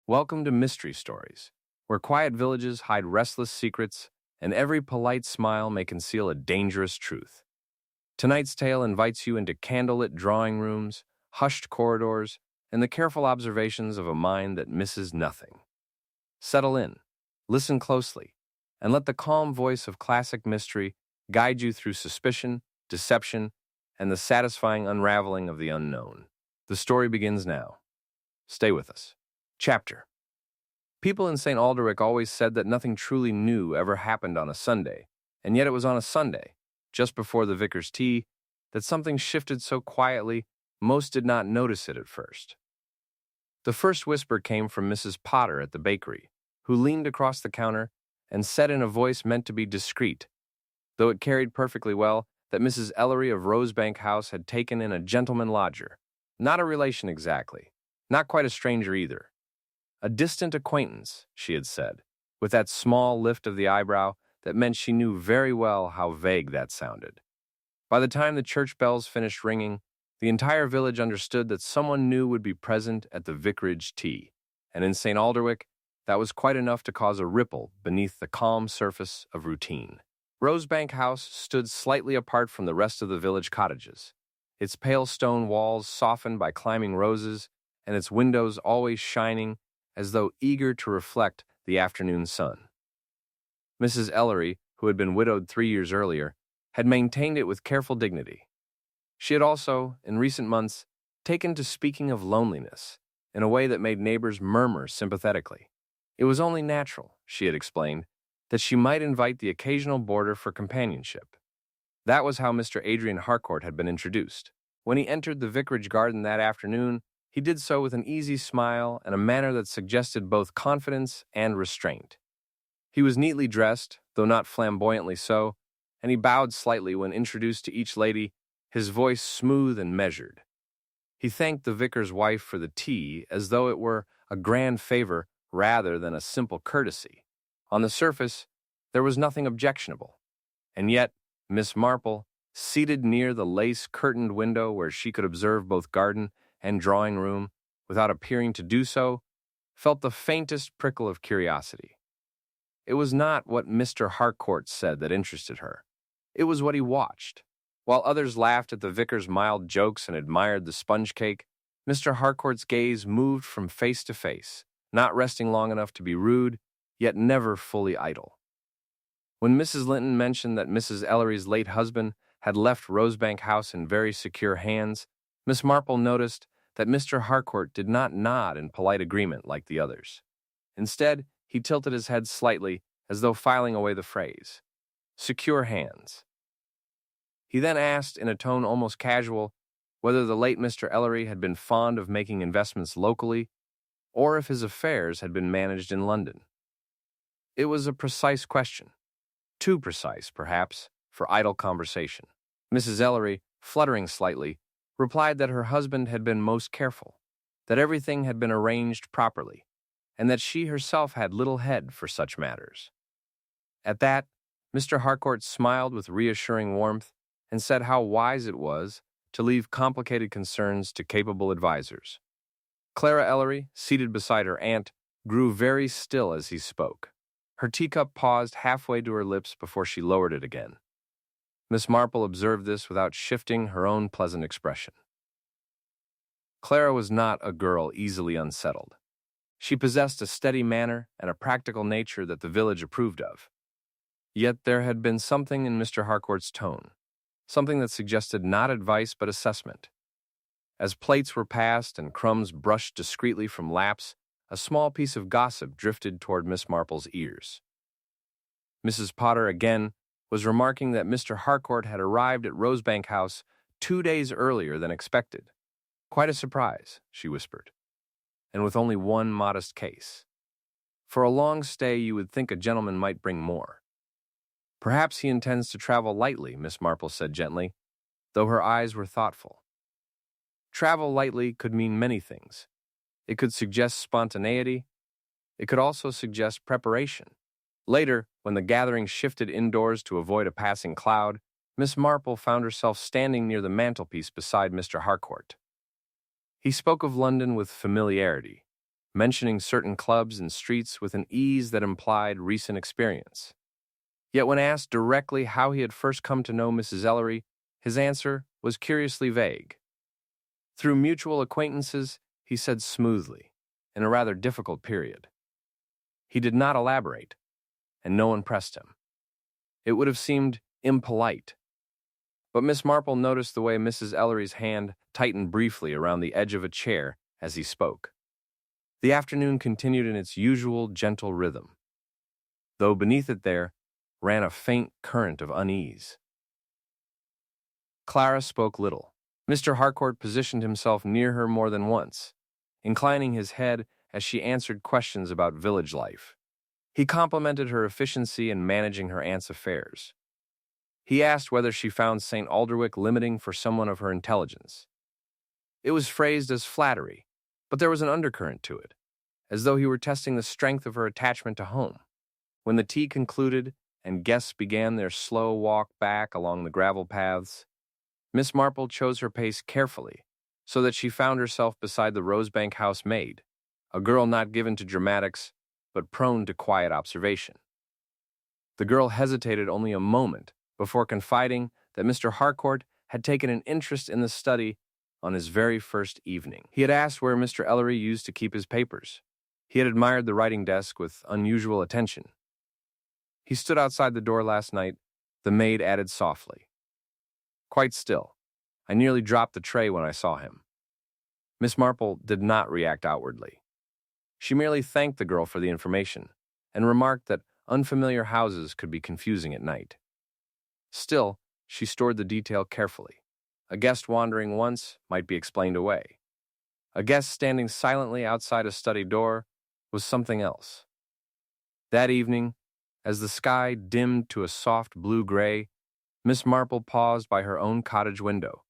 Welcome to Mystery Stories, where quiet villages hide restless secrets and every polite smile may conceal a dangerous truth. Tonight's tale invites you into candlelit drawing rooms, hushed corridors, and the careful observations of a mind that misses nothing. Settle in, listen closely, and let the calm voice of classic mystery guide you through suspicion, deception, and the satisfying unraveling of the unknown. The story begins now. Stay with us. Chapter. People in St. Alderwick always said that nothing truly new ever happened on a Sunday, and yet it was on a Sunday, just before the vicar's tea, that something shifted so quietly most did not notice it at first. The first whisper came from Mrs. Potter at the bakery, who leaned across the counter and said in a voice meant to be discreet, though it carried perfectly well, that Mrs. Ellery of Rosebank House had taken in a gentleman lodger, not a relation exactly, not quite a stranger either. A distant acquaintance, she had said, with that small lift of the eyebrow that meant she knew very well how vague that sounded. By the time the church bells finished ringing, the entire village understood that someone new would be present at the vicarage tea, and in St. Alderwick, that was quite enough to cause a ripple beneath the calm surface of routine. Rosebank House stood slightly apart from the rest of the village cottages, its pale stone walls softened by climbing roses, and its windows always shining as though eager to reflect the afternoon sun. Mrs. Ellery, who had been widowed 3 years earlier, had maintained it with careful dignity. She had also, in recent months, taken to speaking of loneliness in a way that made neighbors murmur sympathetically. It was only natural, she had explained, that she might invite the occasional boarder for companionship. That was how Mr. Adrian Harcourt had been introduced. When he entered the vicarage garden that afternoon, he did so with an easy smile and a manner that suggested both confidence and restraint. He was neatly dressed, though not flamboyantly so, and he bowed slightly when introduced to each lady, his voice smooth and measured. He thanked the vicar's wife for the tea as though it were a grand favor rather than a simple courtesy. On the surface, there was nothing objectionable, and yet Miss Marple, seated near the lace-curtained window where she could observe both garden and drawing room without appearing to do so, felt the faintest prickle of curiosity. It was not what Mr. Harcourt said that interested her. It was what he watched. While others laughed at the vicar's mild jokes and admired the sponge cake, Mr. Harcourt's gaze moved from face to face, not resting long enough to be rude, yet never fully idle. When Mrs. Linton mentioned that Mrs. Ellery's late husband had left Rosebank House in very secure hands, Miss Marple noticed that Mr. Harcourt did not nod in polite agreement like the others. Instead, he tilted his head slightly, as though filing away the phrase, "secure hands." He then asked, in a tone almost casual, whether the late Mr. Ellery had been fond of making investments locally, or if his affairs had been managed in London. It was a precise question, too precise, perhaps, for idle conversation. Mrs. Ellery, fluttering slightly, replied that her husband had been most careful, that everything had been arranged properly, and that she herself had little head for such matters. At that, Mr. Harcourt smiled with reassuring warmth and said how wise it was to leave complicated concerns to capable advisers. Clara Ellery, seated beside her aunt, grew very still as he spoke. Her teacup paused halfway to her lips before she lowered it again. Miss Marple observed this without shifting her own pleasant expression. Clara was not a girl easily unsettled. She possessed a steady manner and a practical nature that the village approved of. Yet there had been something in Mr. Harcourt's tone, something that suggested not advice but assessment. As plates were passed and crumbs brushed discreetly from laps, a small piece of gossip drifted toward Miss Marple's ears. Mrs. Potter again was remarking that Mr. Harcourt had arrived at Rosebank House 2 days earlier than expected. "Quite a surprise," she whispered, "and with only one modest case. For a long stay you would think a gentleman might bring more." "Perhaps he intends to travel lightly," Miss Marple said gently, though her eyes were thoughtful. Travel lightly could mean many things. It could suggest spontaneity. It could also suggest preparation. Later, when the gathering shifted indoors to avoid a passing cloud, Miss Marple found herself standing near the mantelpiece beside Mr. Harcourt. He spoke of London with familiarity, mentioning certain clubs and streets with an ease that implied recent experience. Yet when asked directly how he had first come to know Mrs. Ellery, his answer was curiously vague. Through mutual acquaintances, he said smoothly, in a rather difficult period. He did not elaborate, and no one pressed him. It would have seemed impolite. But Miss Marple noticed the way Mrs. Ellery's hand tightened briefly around the edge of a chair as he spoke. The afternoon continued in its usual gentle rhythm, though beneath it there ran a faint current of unease. Clara spoke little. Mr. Harcourt positioned himself near her more than once, inclining his head as she answered questions about village life. He complimented her efficiency in managing her aunt's affairs. He asked whether she found St. Alderwick limiting for someone of her intelligence. It was phrased as flattery, but there was an undercurrent to it, as though he were testing the strength of her attachment to home. When the tea concluded and guests began their slow walk back along the gravel paths, Miss Marple chose her pace carefully so that she found herself beside the Rosebank House maid, a girl not given to dramatics but prone to quiet observation. The girl hesitated only a moment before confiding that Mr. Harcourt had taken an interest in the study on his very first evening. He had asked where Mr. Ellery used to keep his papers. He had admired the writing desk with unusual attention. He stood outside the door last night, the maid added softly. Quite still. I nearly dropped the tray when I saw him. Miss Marple did not react outwardly. She merely thanked the girl for the information and remarked that unfamiliar houses could be confusing at night. Still, she stored the detail carefully. A guest wandering once might be explained away. A guest standing silently outside a study door was something else. That evening, as the sky dimmed to a soft blue-gray, Miss Marple paused by her own cottage window,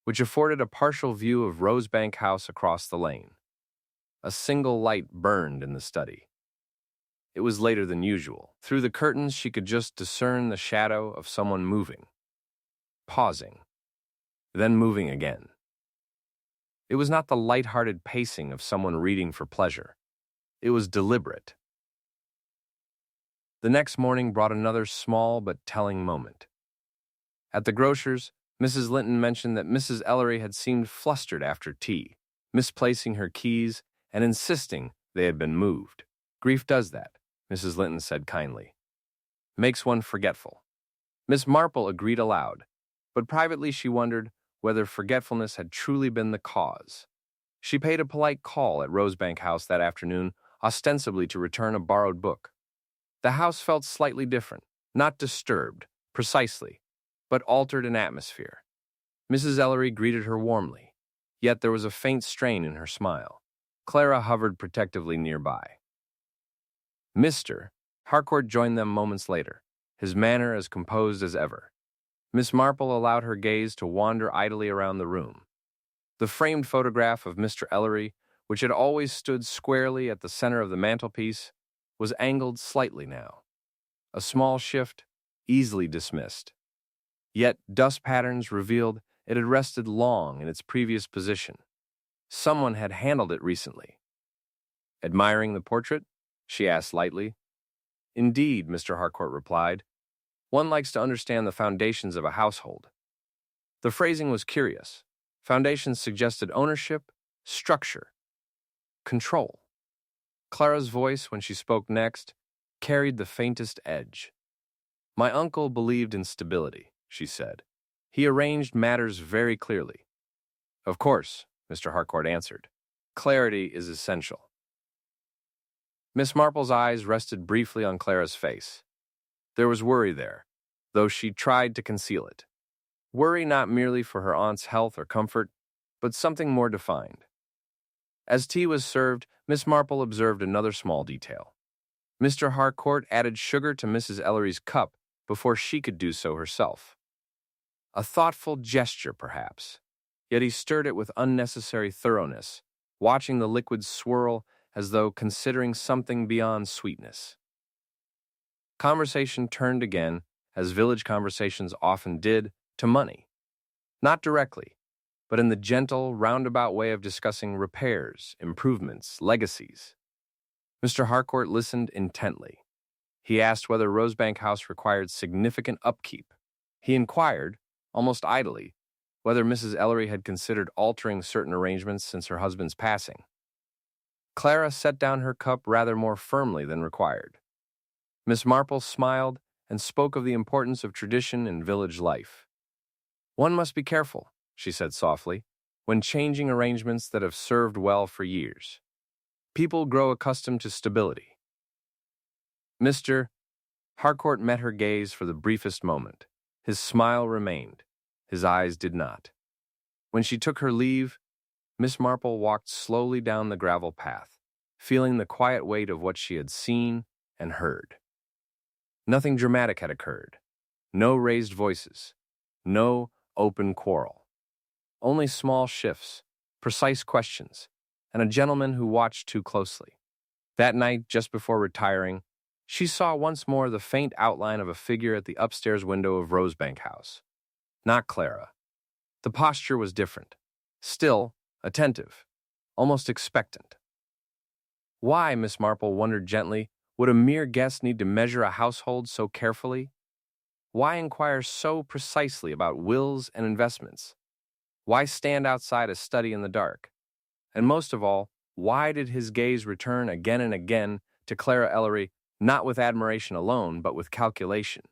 which afforded a partial view of Rosebank House across the lane. A single light burned in the study. It was later than usual. Through the curtains she could just discern the shadow of someone moving, pausing, then moving again. It was not the light-hearted pacing of someone reading for pleasure. It was deliberate. The next morning brought another small but telling moment. At the grocer's, Mrs. Linton mentioned that Mrs. Ellery had seemed flustered after tea, misplacing her keys and insisting they had been moved. Grief does that, Mrs. Linton said kindly. Makes one forgetful. Miss Marple agreed aloud, but privately she wondered whether forgetfulness had truly been the cause. She paid a polite call at Rosebank House that afternoon, ostensibly to return a borrowed book. The house felt slightly different, not disturbed, precisely, but altered in atmosphere. Mrs. Ellery greeted her warmly, yet there was a faint strain in her smile. Clara hovered protectively nearby. Mr. Harcourt joined them moments later, his manner as composed as ever. Miss Marple allowed her gaze to wander idly around the room. The framed photograph of Mr. Ellery, which had always stood squarely at the center of the mantelpiece, was angled slightly now. A small shift, easily dismissed. Yet dust patterns revealed it had rested long in its previous position. Someone had handled it recently. Admiring the portrait? She asked lightly. Indeed, Mr. Harcourt replied. One likes to understand the foundations of a household. The phrasing was curious. Foundations suggested ownership, structure, control. Clara's voice, when she spoke next, carried the faintest edge. My uncle believed in stability, she said. He arranged matters very clearly. Of course, Mr. Harcourt answered. Clarity is essential. Miss Marple's eyes rested briefly on Clara's face. There was worry there, though she tried to conceal it. Worry not merely for her aunt's health or comfort, but something more defined. As tea was served, Miss Marple observed another small detail. Mr. Harcourt added sugar to Mrs. Ellery's cup before she could do so herself. A thoughtful gesture, perhaps, yet he stirred it with unnecessary thoroughness, watching the liquid swirl as though considering something beyond sweetness. Conversation turned again, as village conversations often did, to money. Not directly, but in the gentle, roundabout way of discussing repairs, improvements, legacies. Mr. Harcourt listened intently. He asked whether Rosebank House required significant upkeep. He inquired, almost idly, whether Mrs. Ellery had considered altering certain arrangements since her husband's passing. Clara set down her cup rather more firmly than required. Miss Marple smiled and spoke of the importance of tradition in village life. "One must be careful," she said softly, "when changing arrangements that have served well for years. People grow accustomed to stability." Mr. Harcourt met her gaze for the briefest moment. His smile remained. His eyes did not. When she took her leave, Miss Marple walked slowly down the gravel path, feeling the quiet weight of what she had seen and heard. Nothing dramatic had occurred. No raised voices. No open quarrel. Only small shifts, precise questions, and a gentleman who watched too closely. That night, just before retiring, she saw once more the faint outline of a figure at the upstairs window of Rosebank House. Not Clara. The posture was different. Still, attentive, almost expectant. Why, Miss Marple wondered gently, would a mere guest need to measure a household so carefully? Why inquire so precisely about wills and investments? Why stand outside a study in the dark? And most of all, why did his gaze return again and again to Clara Ellery, not with admiration alone, but with calculation?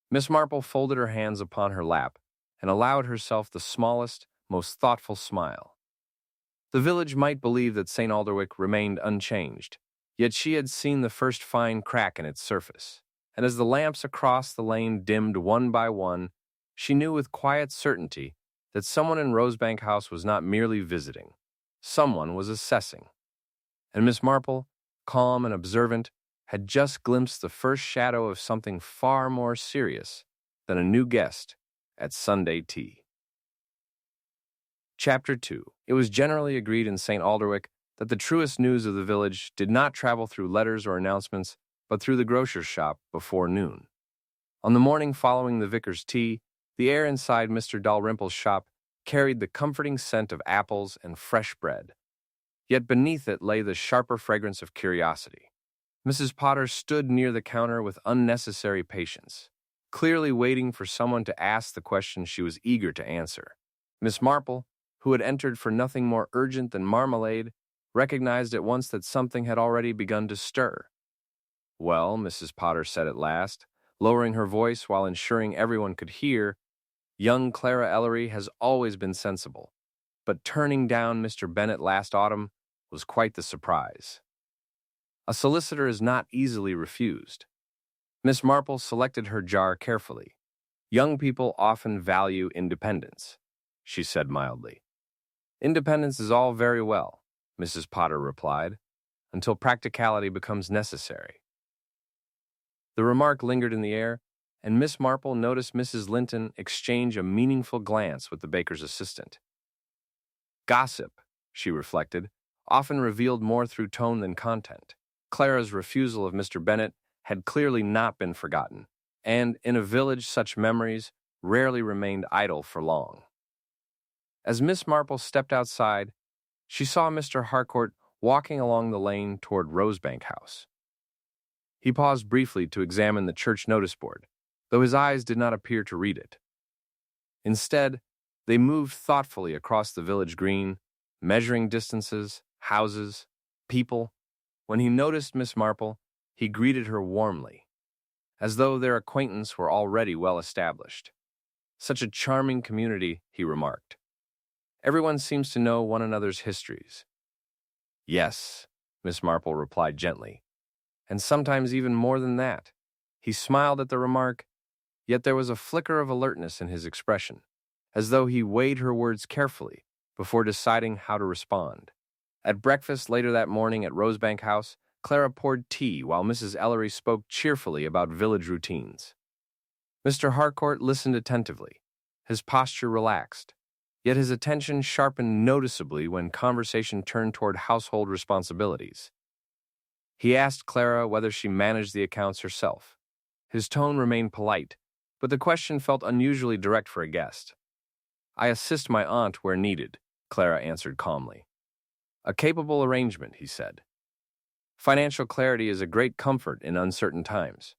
Miss Marple folded her hands upon her lap and allowed herself the smallest, most thoughtful smile. The village might believe that St. Alderwick remained unchanged, yet she had seen the first fine crack in its surface, and as the lamps across the lane dimmed one by one, she knew with quiet certainty that someone in Rosebank House was not merely visiting. Someone was assessing. And Miss Marple, calm and observant, had just glimpsed the first shadow of something far more serious than a new guest at Sunday tea. Chapter 2. It was generally agreed in St. Alderwick that the truest news of the village did not travel through letters or announcements, but through the grocer's shop before noon. On the morning following the vicar's tea, the air inside Mr. Dalrymple's shop carried the comforting scent of apples and fresh bread. Yet beneath it lay the sharper fragrance of curiosity. Mrs. Potter stood near the counter with unnecessary patience, clearly waiting for someone to ask the question she was eager to answer. Miss Marple, who had entered for nothing more urgent than marmalade, recognized at once that something had already begun to stir. "Well," Mrs. Potter said at last, lowering her voice while ensuring everyone could hear, "young Clara Ellery has always been sensible, but turning down Mr. Bennet last autumn was quite the surprise. A solicitor is not easily refused." Miss Marple selected her jar carefully. "Young people often value independence," she said mildly. "Independence is all very well," Mrs. Potter replied, "until practicality becomes necessary." The remark lingered in the air, and Miss Marple noticed Mrs. Linton exchange a meaningful glance with the baker's assistant. Gossip, she reflected, often revealed more through tone than content. Clara's refusal of Mr. Bennet had clearly not been forgotten, and in a village such memories rarely remained idle for long. As Miss Marple stepped outside, she saw Mr. Harcourt walking along the lane toward Rosebank House. He paused briefly to examine the church notice board, though his eyes did not appear to read it. Instead, they moved thoughtfully across the village green, measuring distances, houses, people. When he noticed Miss Marple, he greeted her warmly, as though their acquaintance were already well established. "Such a charming community," he remarked. "Everyone seems to know one another's histories." "Yes," Miss Marple replied gently, "and sometimes even more than that." He smiled at the remark, yet there was a flicker of alertness in his expression, as though he weighed her words carefully before deciding how to respond. At breakfast later that morning at Rosebank House, Clara poured tea while Mrs. Ellery spoke cheerfully about village routines. Mr. Harcourt listened attentively, his posture relaxed, yet his attention sharpened noticeably when conversation turned toward household responsibilities. He asked Clara whether she managed the accounts herself. His tone remained polite, but the question felt unusually direct for a guest. I assist my aunt where needed, Clara answered calmly. A capable arrangement, he said. Financial clarity is a great comfort in uncertain times.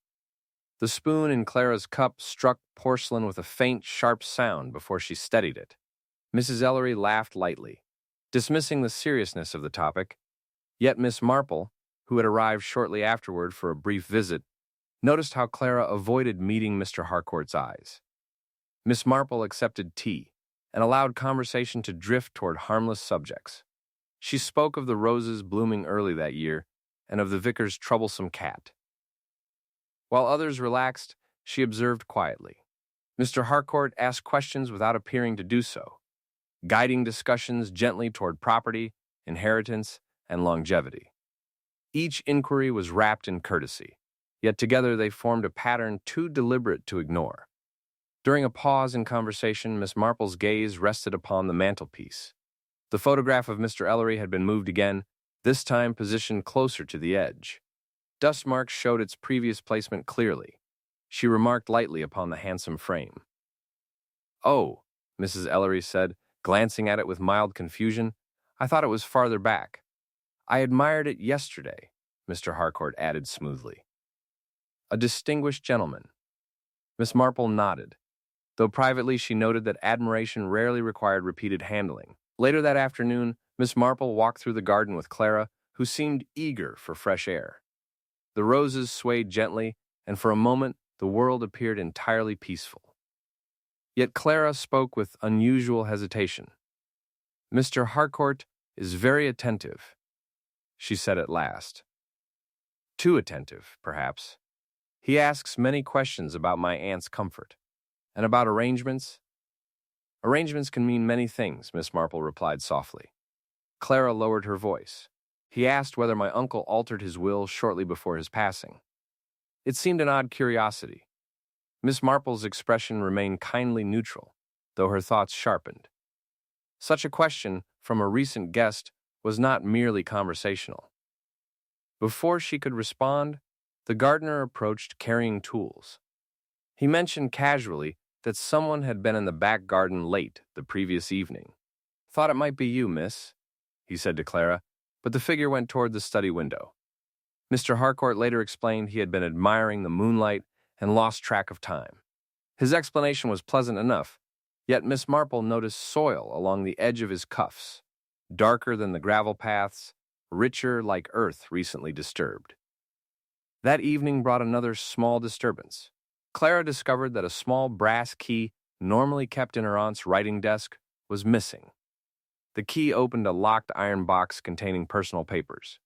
The spoon in Clara's cup struck porcelain with a faint, sharp sound before she steadied it. Mrs. Ellery laughed lightly, dismissing the seriousness of the topic, yet Miss Marple, who had arrived shortly afterward for a brief visit, noticed how Clara avoided meeting Mr. Harcourt's eyes. Miss Marple accepted tea and allowed conversation to drift toward harmless subjects. She spoke of the roses blooming early that year and of the vicar's troublesome cat. While others relaxed, she observed quietly. Mr. Harcourt asked questions without appearing to do so, guiding discussions gently toward property, inheritance, and longevity. Each inquiry was wrapped in courtesy, yet together they formed a pattern too deliberate to ignore. During a pause in conversation, Miss Marple's gaze rested upon the mantelpiece. The photograph of Mr. Ellery had been moved again, this time positioned closer to the edge. Dust marks showed its previous placement clearly. She remarked lightly upon the handsome frame. "Oh," Mrs. Ellery said, glancing at it with mild confusion, "I thought it was farther back." "I admired it yesterday," Mr. Harcourt added smoothly. "A distinguished gentleman." Miss Marple nodded, though privately she noted that admiration rarely required repeated handling. Later that afternoon, Miss Marple walked through the garden with Clara, who seemed eager for fresh air. The roses swayed gently, and for a moment the world appeared entirely peaceful. Yet Clara spoke with unusual hesitation. "Mr. Harcourt is very attentive," she said at last. "Too attentive, perhaps. He asks many questions about my aunt's comfort. And about arrangements?" "Arrangements can mean many things," Miss Marple replied softly. Clara lowered her voice. "He asked whether my uncle altered his will shortly before his passing." It seemed an odd curiosity. Miss Marple's expression remained kindly neutral, though her thoughts sharpened. Such a question from a recent guest was not merely conversational. Before she could respond, the gardener approached carrying tools. He mentioned casually that someone had been in the back garden late the previous evening. "Thought it might be you, miss," he said to Clara, but the figure went toward the study window. Mr. Harcourt later explained he had been admiring the moonlight and lost track of time. His explanation was pleasant enough, yet Miss Marple noticed soil along the edge of his cuffs, darker than the gravel paths, richer like earth recently disturbed. That evening brought another small disturbance. Clara discovered that a small brass key, normally kept in her aunt's writing desk, was missing. The key opened a locked iron box containing personal papers.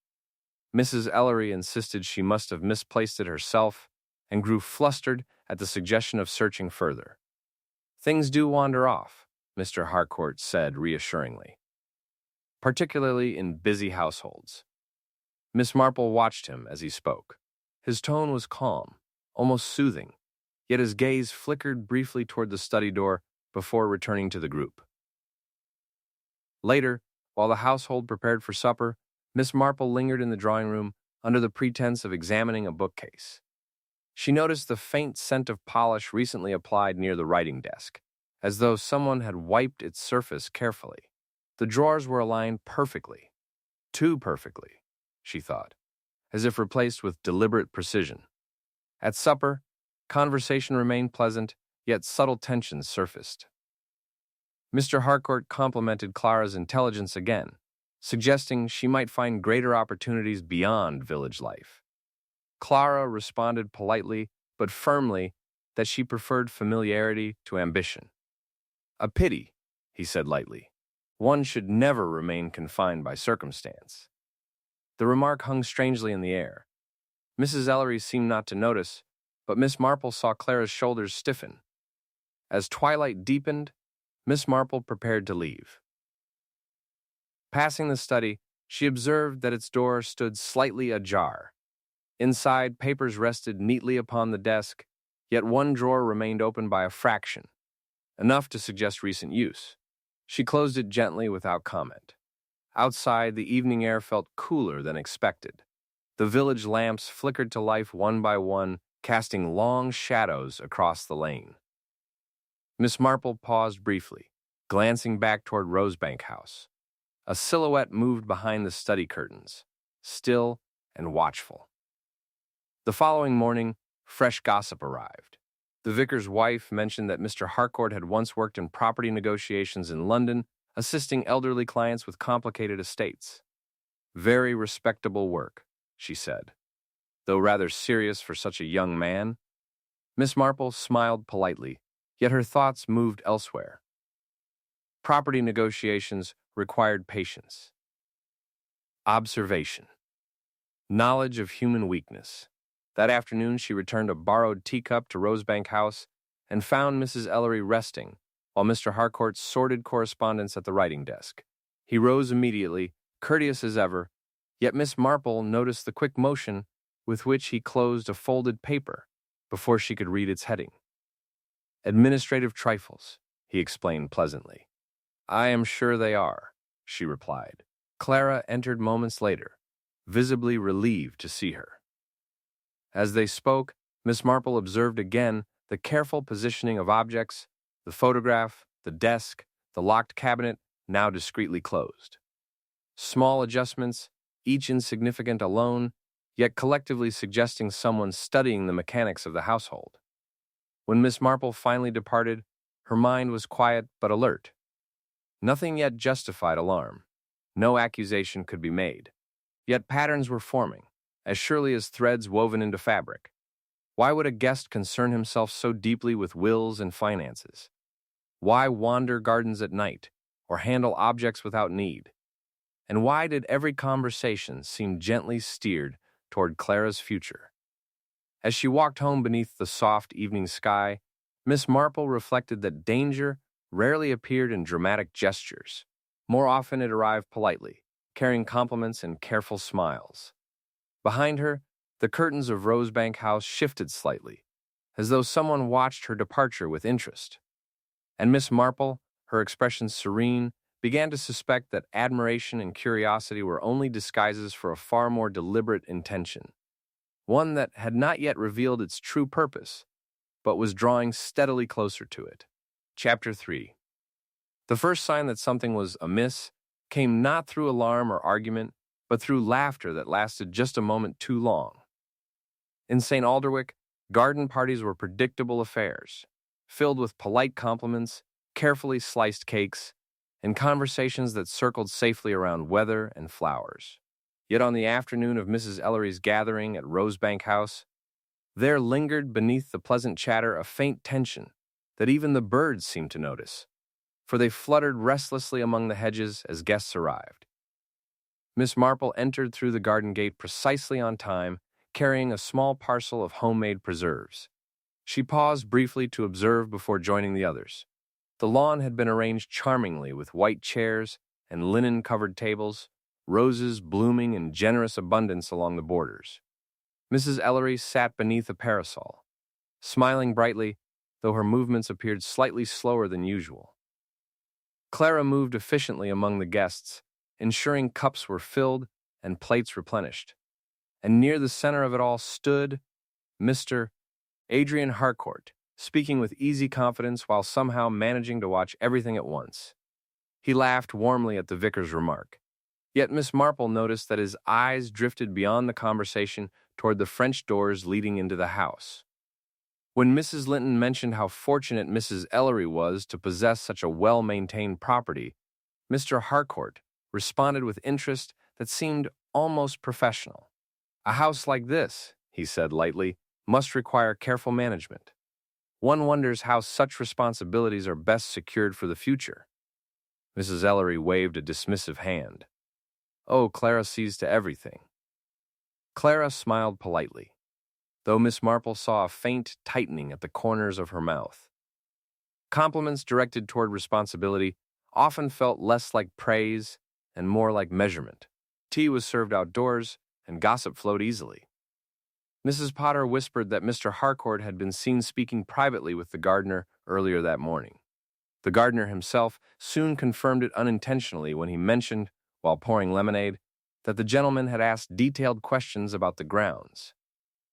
Mrs. Ellery insisted she must have misplaced it herself and grew flustered at the suggestion of searching further. "Things do wander off," Mr. Harcourt said reassuringly, "particularly in busy households." Miss Marple watched him as he spoke. His tone was calm, almost soothing, yet his gaze flickered briefly toward the study door before returning to the group. Later, while the household prepared for supper, Miss Marple lingered in the drawing room under the pretense of examining a bookcase. She noticed the faint scent of polish recently applied near the writing desk, as though someone had wiped its surface carefully. The drawers were aligned perfectly, too perfectly, she thought, as if replaced with deliberate precision. At supper, conversation remained pleasant, yet subtle tensions surfaced. Mr. Harcourt complimented Clara's intelligence again, suggesting she might find greater opportunities beyond village life. Clara responded politely but firmly that she preferred familiarity to ambition. "A pity," he said lightly. "One should never remain confined by circumstance." The remark hung strangely in the air. Mrs. Ellery seemed not to notice, but Miss Marple saw Clara's shoulders stiffen. As twilight deepened, Miss Marple prepared to leave. Passing the study, she observed that its door stood slightly ajar. Inside, papers rested neatly upon the desk, yet one drawer remained open by a fraction, enough to suggest recent use. She closed it gently without comment. Outside, the evening air felt cooler than expected. The village lamps flickered to life one by one, casting long shadows across the lane. Miss Marple paused briefly, glancing back toward Rosebank House. A silhouette moved behind the study curtains, still and watchful. The following morning, fresh gossip arrived. The vicar's wife mentioned that Mr. Harcourt had once worked in property negotiations in London, assisting elderly clients with complicated estates. Very respectable work, she said, though rather serious for such a young man. Miss Marple smiled politely, yet her thoughts moved elsewhere. Property negotiations required patience, observation, knowledge of human weakness. That afternoon, she returned a borrowed teacup to Rosebank House and found Mrs. Ellery resting, while Mr. Harcourt sorted correspondence at the writing desk. He rose immediately, courteous as ever, yet Miss Marple noticed the quick motion with which he closed a folded paper before she could read its heading. "Administrative trifles," he explained pleasantly. "I am sure they are," she replied. Clara entered moments later, visibly relieved to see her. As they spoke, Miss Marple observed again the careful positioning of objects, the photograph, the desk, the locked cabinet, now discreetly closed. Small adjustments, each insignificant alone, yet collectively suggesting someone studying the mechanics of the household. When Miss Marple finally departed, her mind was quiet but alert. Nothing yet justified alarm. No accusation could be made. Yet patterns were forming, as surely as threads woven into fabric. Why would a guest concern himself so deeply with wills and finances? Why wander gardens at night, or handle objects without need? And why did every conversation seem gently steered toward Clara's future? As she walked home beneath the soft evening sky, Miss Marple reflected that danger rarely appeared in dramatic gestures. More often it arrived politely, carrying compliments and careful smiles. Behind her, the curtains of Rosebank House shifted slightly, as though someone watched her departure with interest. And Miss Marple, her expression serene, began to suspect that admiration and curiosity were only disguises for a far more deliberate intention, one that had not yet revealed its true purpose, but was drawing steadily closer to it. Chapter 3. The first sign that something was amiss came not through alarm or argument, but through laughter that lasted just a moment too long. In St. Alderwick, garden parties were predictable affairs, filled with polite compliments, carefully sliced cakes, and conversations that circled safely around weather and flowers. Yet on the afternoon of Mrs. Ellery's gathering at Rosebank House, there lingered beneath the pleasant chatter a faint tension that even the birds seemed to notice, for they fluttered restlessly among the hedges as guests arrived. Miss Marple entered through the garden gate precisely on time, carrying a small parcel of homemade preserves. She paused briefly to observe before joining the others. The lawn had been arranged charmingly with white chairs and linen-covered tables, roses blooming in generous abundance along the borders. Mrs. Ellery sat beneath a parasol, smiling brightly, though her movements appeared slightly slower than usual. Clara moved efficiently among the guests, ensuring cups were filled and plates replenished. And near the center of it all stood Mr. Adrian Harcourt, speaking with easy confidence while somehow managing to watch everything at once. He laughed warmly at the vicar's remark. Yet Miss Marple noticed that his eyes drifted beyond the conversation toward the French doors leading into the house. When Mrs. Linton mentioned how fortunate Mrs. Ellery was to possess such a well-maintained property, Mr. Harcourt responded with interest that seemed almost professional. "A house like this," he said lightly, "must require careful management. One wonders how such responsibilities are best secured for the future." Mrs. Ellery waved a dismissive hand. "Oh, Clara sees to everything." Clara smiled politely, though Miss Marple saw a faint tightening at the corners of her mouth. Compliments directed toward responsibility often felt less like praise and more like measurement. Tea was served outdoors, and gossip flowed easily. Mrs. Potter whispered that Mr. Harcourt had been seen speaking privately with the gardener earlier that morning. The gardener himself soon confirmed it unintentionally when he mentioned, while pouring lemonade, that the gentleman had asked detailed questions about the grounds,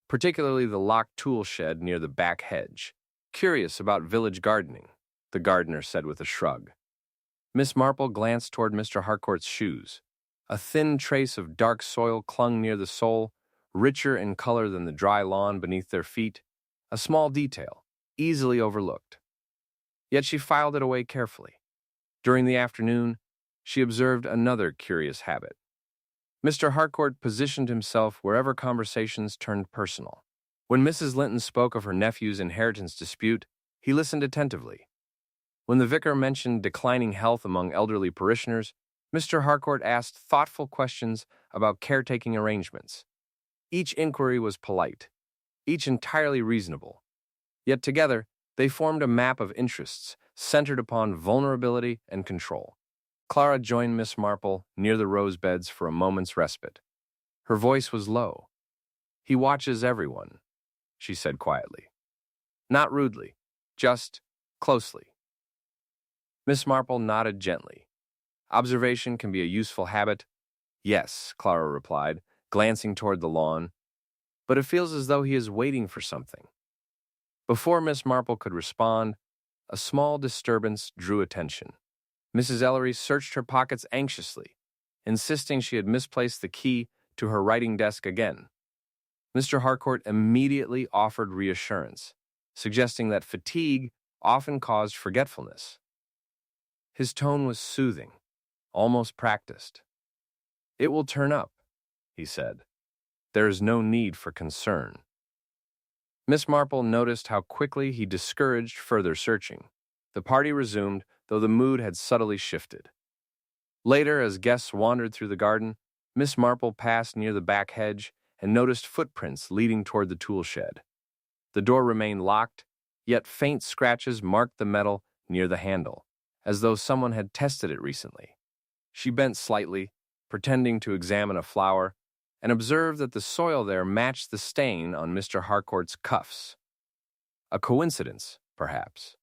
particularly the locked tool shed near the back hedge. "Curious about village gardening," the gardener said with a shrug. Miss Marple glanced toward Mr. Harcourt's shoes. A thin trace of dark soil clung near the sole, richer in color than the dry lawn beneath their feet, a small detail, easily overlooked. Yet she filed it away carefully. During the afternoon, she observed another curious habit. Mr. Harcourt positioned himself wherever conversations turned personal. When Mrs. Linton spoke of her nephew's inheritance dispute, he listened attentively. When the vicar mentioned declining health among elderly parishioners, Mr. Harcourt asked thoughtful questions about caretaking arrangements. Each inquiry was polite, each entirely reasonable. Yet together, they formed a map of interests centered upon vulnerability and control. Clara joined Miss Marple near the rose beds for a moment's respite. Her voice was low. "He watches everyone," she said quietly. Not rudely, just closely. Miss Marple nodded gently. "Observation can be a useful habit." "Yes," Clara replied, glancing toward the lawn. "But it feels as though he is waiting for something." Before Miss Marple could respond, a small disturbance drew attention. Mrs. Ellery searched her pockets anxiously, insisting she had misplaced the key to her writing desk again. Mr. Harcourt immediately offered reassurance, suggesting that fatigue often caused forgetfulness. His tone was soothing, almost practiced. "It will turn up," he said. "There is no need for concern." Miss Marple noticed how quickly he discouraged further searching. The party resumed, though the mood had subtly shifted. Later, as guests wandered through the garden, Miss Marple passed near the back hedge and noticed footprints leading toward the tool shed. The door remained locked, yet faint scratches marked the metal near the handle, as though someone had tested it recently. She bent slightly, pretending to examine a flower, and observed that the soil there matched the stain on Mr. Harcourt's cuffs. A coincidence, perhaps.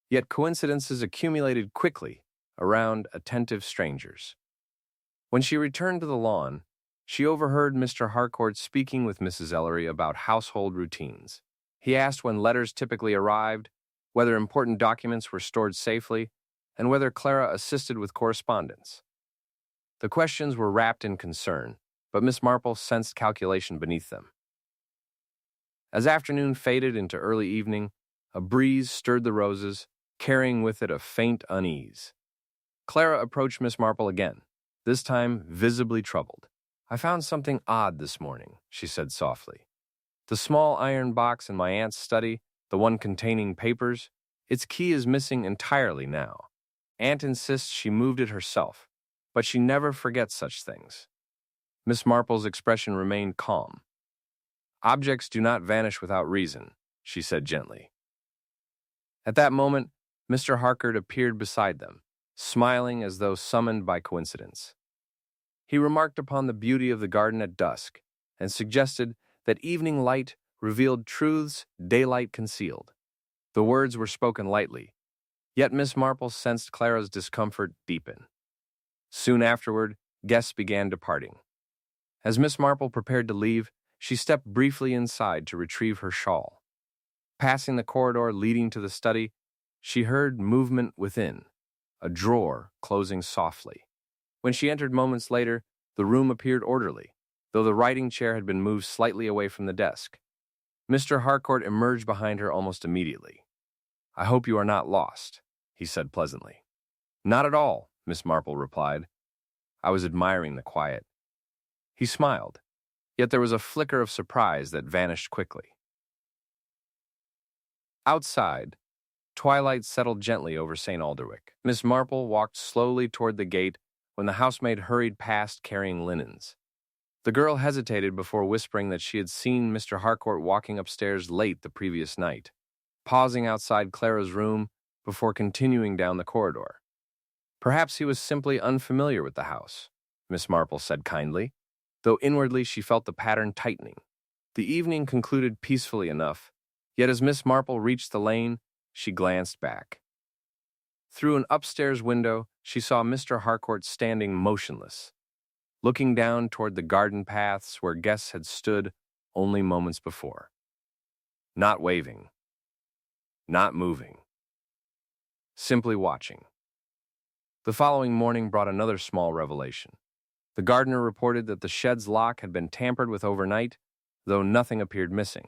Yet coincidences accumulated quickly around attentive strangers. When she returned to the lawn, she overheard Mr. Harcourt speaking with Mrs. Ellery about household routines. He asked when letters typically arrived, whether important documents were stored safely, and whether Clara assisted with correspondence. The questions were wrapped in concern, but Miss Marple sensed calculation beneath them. As afternoon faded into early evening, a breeze stirred the roses, carrying with it a faint unease. Clara approached Miss Marple again, this time visibly troubled. "I found something odd this morning," she said softly. "The small iron box in my aunt's study, the one containing papers, its key is missing entirely now. Aunt insists she moved it herself, but she never forgets such things." Miss Marple's expression remained calm. "Objects do not vanish without reason," she said gently. At that moment, Mr. Harcourt appeared beside them, smiling as though summoned by coincidence. He remarked upon the beauty of the garden at dusk and suggested that evening light revealed truths daylight concealed. The words were spoken lightly, yet Miss Marple sensed Clara's discomfort deepen. Soon afterward, guests began departing. As Miss Marple prepared to leave, she stepped briefly inside to retrieve her shawl. Passing the corridor leading to the study, she heard movement within, a drawer closing softly. When she entered moments later, the room appeared orderly, though the writing chair had been moved slightly away from the desk. Mr. Harcourt emerged behind her almost immediately. "I hope you are not lost," he said pleasantly. "Not at all," Miss Marple replied. "I was admiring the quiet." He smiled, yet there was a flicker of surprise that vanished quickly. Outside, twilight settled gently over St. Alderwick. Miss Marple walked slowly toward the gate when the housemaid hurried past carrying linens. The girl hesitated before whispering that she had seen Mr. Harcourt walking upstairs late the previous night, pausing outside Clara's room before continuing down the corridor. Perhaps he was simply unfamiliar with the house, Miss Marple said kindly, though inwardly she felt the pattern tightening. The evening concluded peacefully enough, yet as Miss Marple reached the lane, she glanced back. Through an upstairs window, she saw Mr. Harcourt standing motionless, looking down toward the garden paths where guests had stood only moments before. Not waving, not moving, simply watching. The following morning brought another small revelation. The gardener reported that the shed's lock had been tampered with overnight, though nothing appeared missing.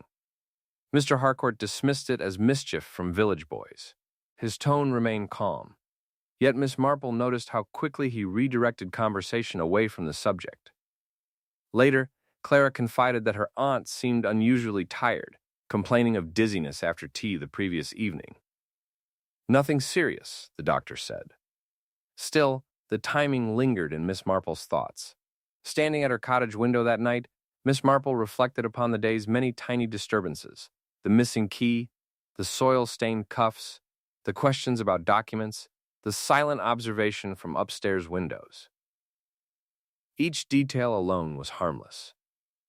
Mr. Harcourt dismissed it as mischief from village boys. His tone remained calm, yet Miss Marple noticed how quickly he redirected conversation away from the subject. Later, Clara confided that her aunt seemed unusually tired, complaining of dizziness after tea the previous evening. Nothing serious, the doctor said. Still, the timing lingered in Miss Marple's thoughts. Standing at her cottage window that night, Miss Marple reflected upon the day's many tiny disturbances: the missing key, the soil-stained cuffs, the questions about documents, the silent observation from upstairs windows. Each detail alone was harmless.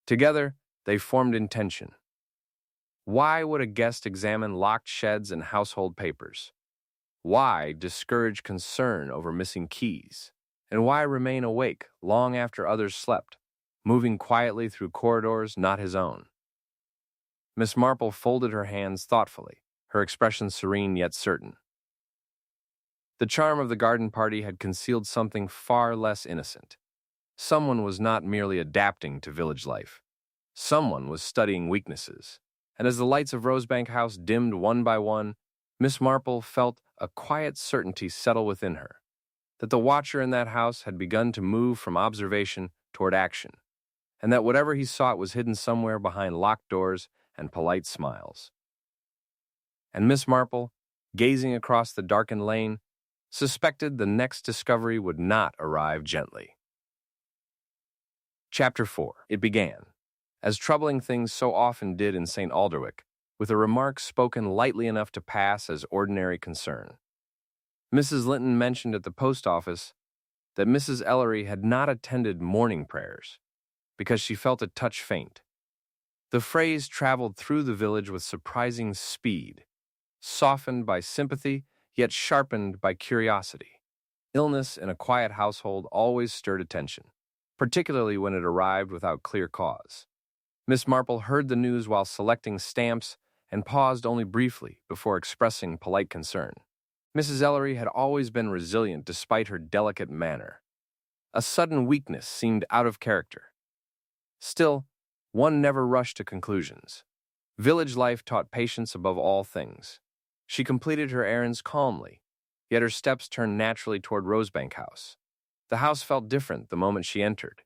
Together, they formed intention. Why would a guest examine locked sheds and household papers? Why discourage concern over missing keys? And why remain awake long after others slept, moving quietly through corridors not his own? Miss Marple folded her hands thoughtfully, her expression serene yet certain. The charm of the garden party had concealed something far less innocent. Someone was not merely adapting to village life. Someone was studying weaknesses. And as the lights of Rosebank House dimmed one by one, Miss Marple felt a quiet certainty settle within her, that the watcher in that house had begun to move from observation toward action, and that whatever he sought was hidden somewhere behind locked doors and polite smiles. And Miss Marple, gazing across the darkened lane, suspected the next discovery would not arrive gently. Chapter 4. It began, as troubling things so often did in St. Alderwick, with a remark spoken lightly enough to pass as ordinary concern. Mrs. Linton mentioned at the post office that Mrs. Ellery had not attended morning prayers because she felt a touch faint. The phrase traveled through the village with surprising speed, softened by sympathy, yet sharpened by curiosity. Illness in a quiet household always stirred attention, particularly when it arrived without clear cause. Miss Marple heard the news while selecting stamps and paused only briefly before expressing polite concern. Mrs. Ellery had always been resilient despite her delicate manner. A sudden weakness seemed out of character. Still, one never rushed to conclusions. Village life taught patience above all things. She completed her errands calmly, yet her steps turned naturally toward Rosebank House. The house felt different the moment she entered.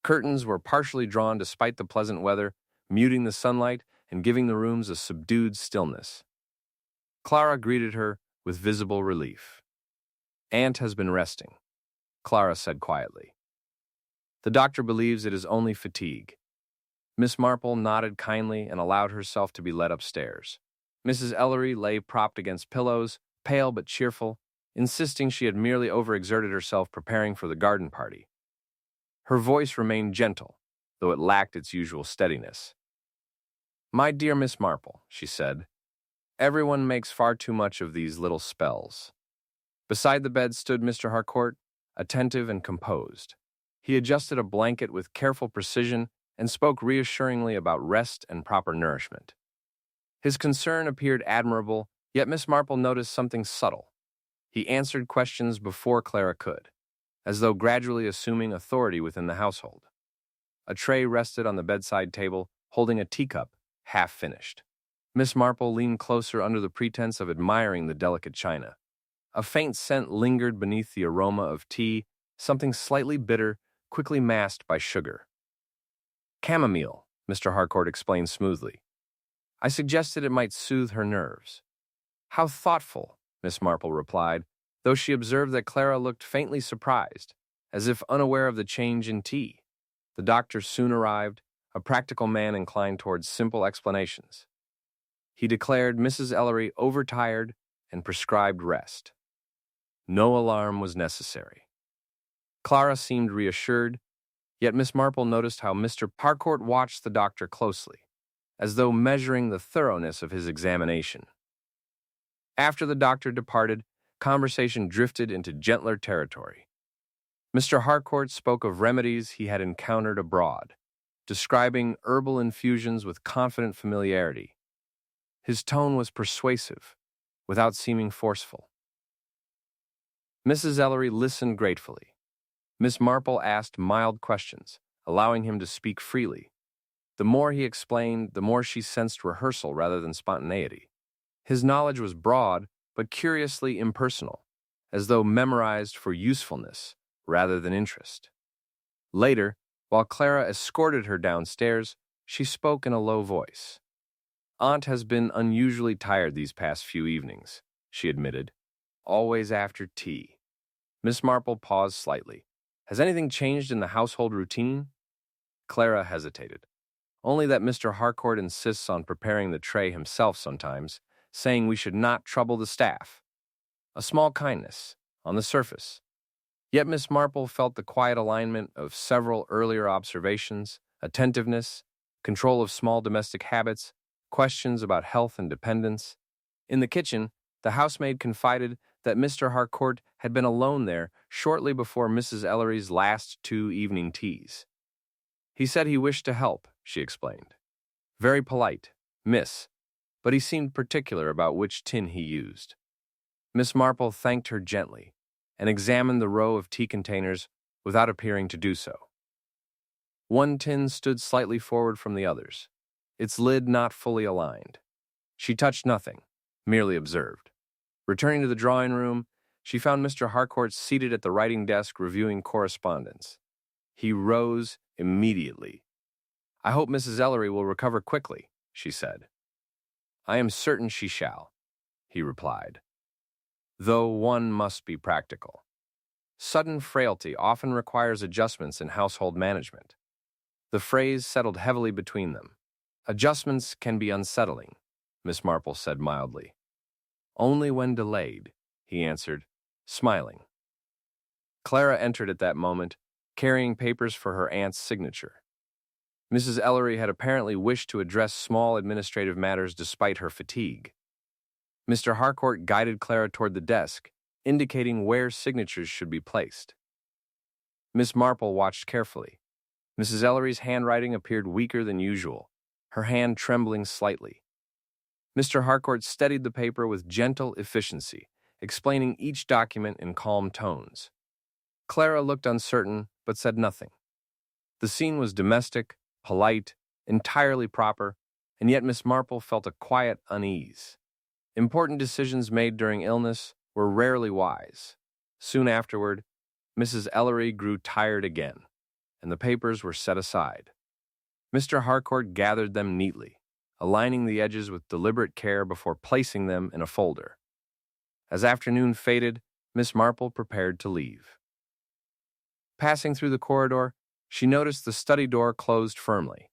Curtains were partially drawn despite the pleasant weather, muting the sunlight and giving the rooms a subdued stillness. Clara greeted her with visible relief. "Aunt has been resting," Clara said quietly. "The doctor believes it is only fatigue." Miss Marple nodded kindly and allowed herself to be led upstairs. Mrs. Ellery lay propped against pillows, pale but cheerful, insisting she had merely overexerted herself preparing for the garden party. Her voice remained gentle, though it lacked its usual steadiness. "My dear Miss Marple," she said, "everyone makes far too much of these little spells." Beside the bed stood Mr. Harcourt, attentive and composed. He adjusted a blanket with careful precision and spoke reassuringly about rest and proper nourishment. His concern appeared admirable, yet Miss Marple noticed something subtle. He answered questions before Clara could, as though gradually assuming authority within the household. A tray rested on the bedside table, holding a teacup, half finished. Miss Marple leaned closer under the pretense of admiring the delicate china. A faint scent lingered beneath the aroma of tea, something slightly bitter, quickly masked by sugar. "Chamomile," Mr. Harcourt explained smoothly. "I suggested it might soothe her nerves." "How thoughtful," Miss Marple replied, though she observed that Clara looked faintly surprised, as if unaware of the change in tea. The doctor soon arrived, a practical man inclined towards simple explanations. He declared Mrs. Ellery overtired and prescribed rest. No alarm was necessary. Clara seemed reassured, yet Miss Marple noticed how Mr. Harcourt watched the doctor closely, as though measuring the thoroughness of his examination. After the doctor departed, conversation drifted into gentler territory. Mr. Harcourt spoke of remedies he had encountered abroad, describing herbal infusions with confident familiarity. His tone was persuasive, without seeming forceful. Mrs. Ellery listened gratefully. Miss Marple asked mild questions, allowing him to speak freely. The more he explained, the more she sensed rehearsal rather than spontaneity. His knowledge was broad, but curiously impersonal, as though memorized for usefulness rather than interest. Later, while Clara escorted her downstairs, she spoke in a low voice. "Aunt has been unusually tired these past few evenings," she admitted. "Always after tea." Miss Marple paused slightly. "Has anything changed in the household routine?" Clara hesitated. "Only that Mr. Harcourt insists on preparing the tray himself sometimes, saying we should not trouble the staff. A small kindness, on the surface." Yet Miss Marple felt the quiet alignment of several earlier observations: attentiveness, control of small domestic habits, questions about health and dependence. In the kitchen, the housemaid confided that Mr. Harcourt had been alone there shortly before Mrs. Ellery's last 2 evening teas. "He said he wished to help," she explained. "Very polite, miss, but he seemed particular about which tin he used." Miss Marple thanked her gently and examined the row of tea containers without appearing to do so. One tin stood slightly forward from the others, its lid not fully aligned. She touched nothing, merely observed. Returning to the drawing room, she found Mr. Harcourt seated at the writing desk reviewing correspondence. He rose immediately. "I hope Mrs. Ellery will recover quickly," she said. "I am certain she shall," he replied. "Though one must be practical. Sudden frailty often requires adjustments in household management." The phrase settled heavily between them. "Adjustments can be unsettling," Miss Marple said mildly. "Only when delayed," he answered, smiling. Clara entered at that moment, carrying papers for her aunt's signature. Mrs. Ellery had apparently wished to address small administrative matters despite her fatigue. Mr. Harcourt guided Clara toward the desk, indicating where signatures should be placed. Miss Marple watched carefully. Mrs. Ellery's handwriting appeared weaker than usual, her hand trembling slightly. Mr. Harcourt steadied the paper with gentle efficiency, explaining each document in calm tones. Clara looked uncertain, but said nothing. The scene was domestic, polite, entirely proper, and yet Miss Marple felt a quiet unease. Important decisions made during illness were rarely wise. Soon afterward, Mrs. Ellery grew tired again, and the papers were set aside. Mr. Harcourt gathered them neatly, aligning the edges with deliberate care before placing them in a folder. As afternoon faded, Miss Marple prepared to leave. Passing through the corridor, she noticed the study door closed firmly,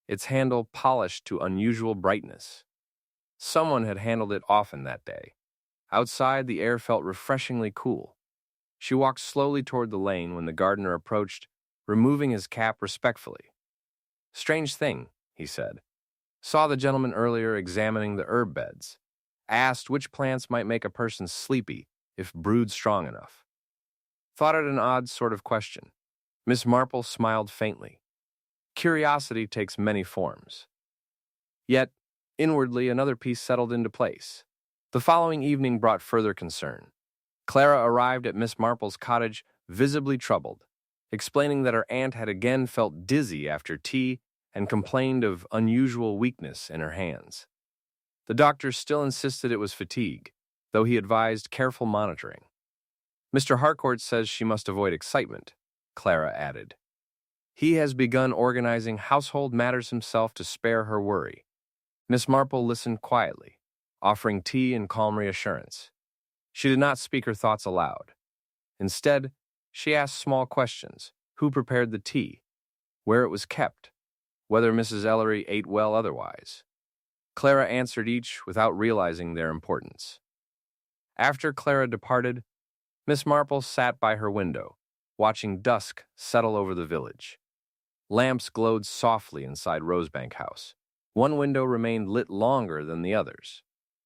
its handle polished to unusual brightness. Someone had handled it often that day. Outside, the air felt refreshingly cool. She walked slowly toward the lane when the gardener approached, removing his cap respectfully. "Strange thing," he said. "Saw the gentleman earlier examining the herb beds. Asked which plants might make a person sleepy if brewed strong enough." Thought it an odd sort of question. Miss Marple smiled faintly. Curiosity takes many forms. Yet, inwardly, another piece settled into place. The following evening brought further concern. Clara arrived at Miss Marple's cottage visibly troubled, explaining that her aunt had again felt dizzy after tea and complained of unusual weakness in her hands. The doctor still insisted it was fatigue, though he advised careful monitoring. "Mr. Harcourt says she must avoid excitement," Clara added. "He has begun organizing household matters himself to spare her worry." Miss Marple listened quietly, offering tea and calm reassurance. She did not speak her thoughts aloud. Instead, she asked small questions: who prepared the tea, where it was kept, whether Mrs. Ellery ate well otherwise. Clara answered each without realizing their importance. After Clara departed, Miss Marple sat by her window, watching dusk settle over the village. Lamps glowed softly inside Rosebank House. One window remained lit longer than the others.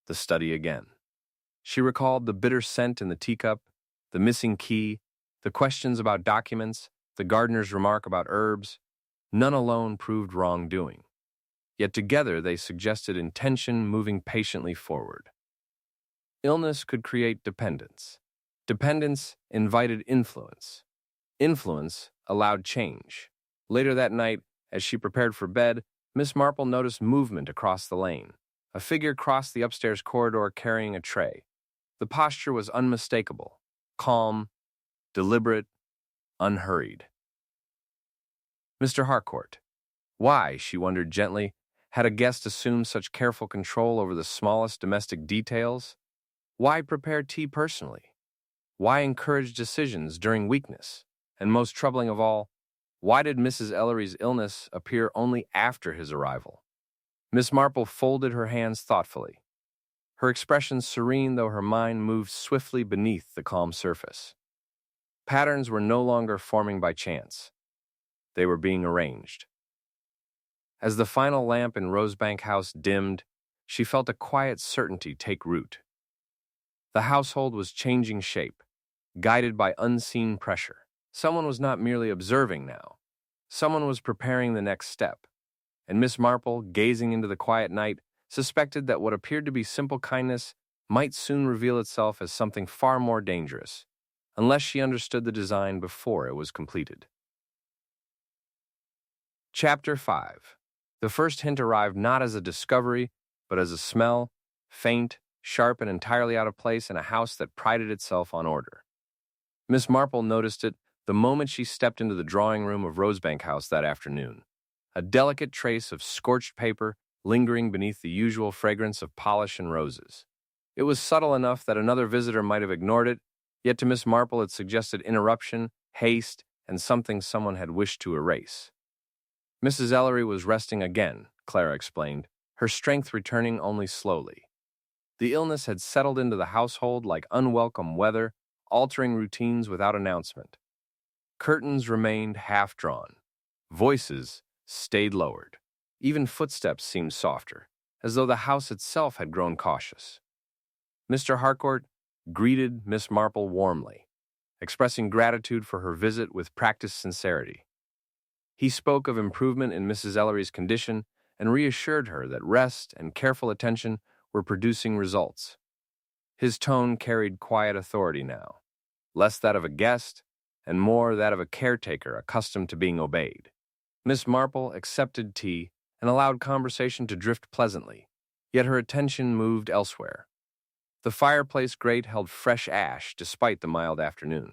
The study again. She recalled the bitter scent in the teacup, the missing key, the questions about documents, the gardener's remark about herbs. None alone proved wrongdoing. Yet together they suggested intention moving patiently forward. Illness could create dependence. Dependence invited influence. Influence allowed change. Later that night, as she prepared for bed, Miss Marple noticed movement across the lane. A figure crossed the upstairs corridor carrying a tray. The posture was unmistakable, calm, deliberate, unhurried. Mr. Harcourt. Why, she wondered gently, had a guest assumed such careful control over the smallest domestic details? Why prepare tea personally? Why encourage decisions during weakness? And most troubling of all, why did Mrs. Ellery's illness appear only after his arrival? Miss Marple folded her hands thoughtfully, her expression serene though her mind moved swiftly beneath the calm surface. Patterns were no longer forming by chance. They were being arranged. As the final lamp in Rosebank House dimmed, she felt a quiet certainty take root. The household was changing shape, guided by unseen pressure. Someone was not merely observing now. Someone was preparing the next step. And Miss Marple, gazing into the quiet night, suspected that what appeared to be simple kindness might soon reveal itself as something far more dangerous, unless she understood the design before it was completed. Chapter 5. The first hint arrived not as a discovery, but as a smell, faint, sharp, and entirely out of place in a house that prided itself on order. Miss Marple noticed it the moment she stepped into the drawing room of Rosebank House that afternoon. A delicate trace of scorched paper lingering beneath the usual fragrance of polish and roses. It was subtle enough that another visitor might have ignored it, yet to Miss Marple it suggested interruption, haste, and something someone had wished to erase. Mrs. Ellery was resting again, Clara explained, her strength returning only slowly. The illness had settled into the household like unwelcome weather, altering routines without announcement. Curtains remained half-drawn. Voices stayed lowered. Even footsteps seemed softer, as though the house itself had grown cautious. Mr. Harcourt greeted Miss Marple warmly, expressing gratitude for her visit with practiced sincerity. He spoke of improvement in Mrs. Ellery's condition and reassured her that rest and careful attention were producing results. His tone carried quiet authority now, less that of a guest and more that of a caretaker accustomed to being obeyed. Miss Marple accepted tea and allowed conversation to drift pleasantly, yet her attention moved elsewhere. The fireplace grate held fresh ash despite the mild afternoon.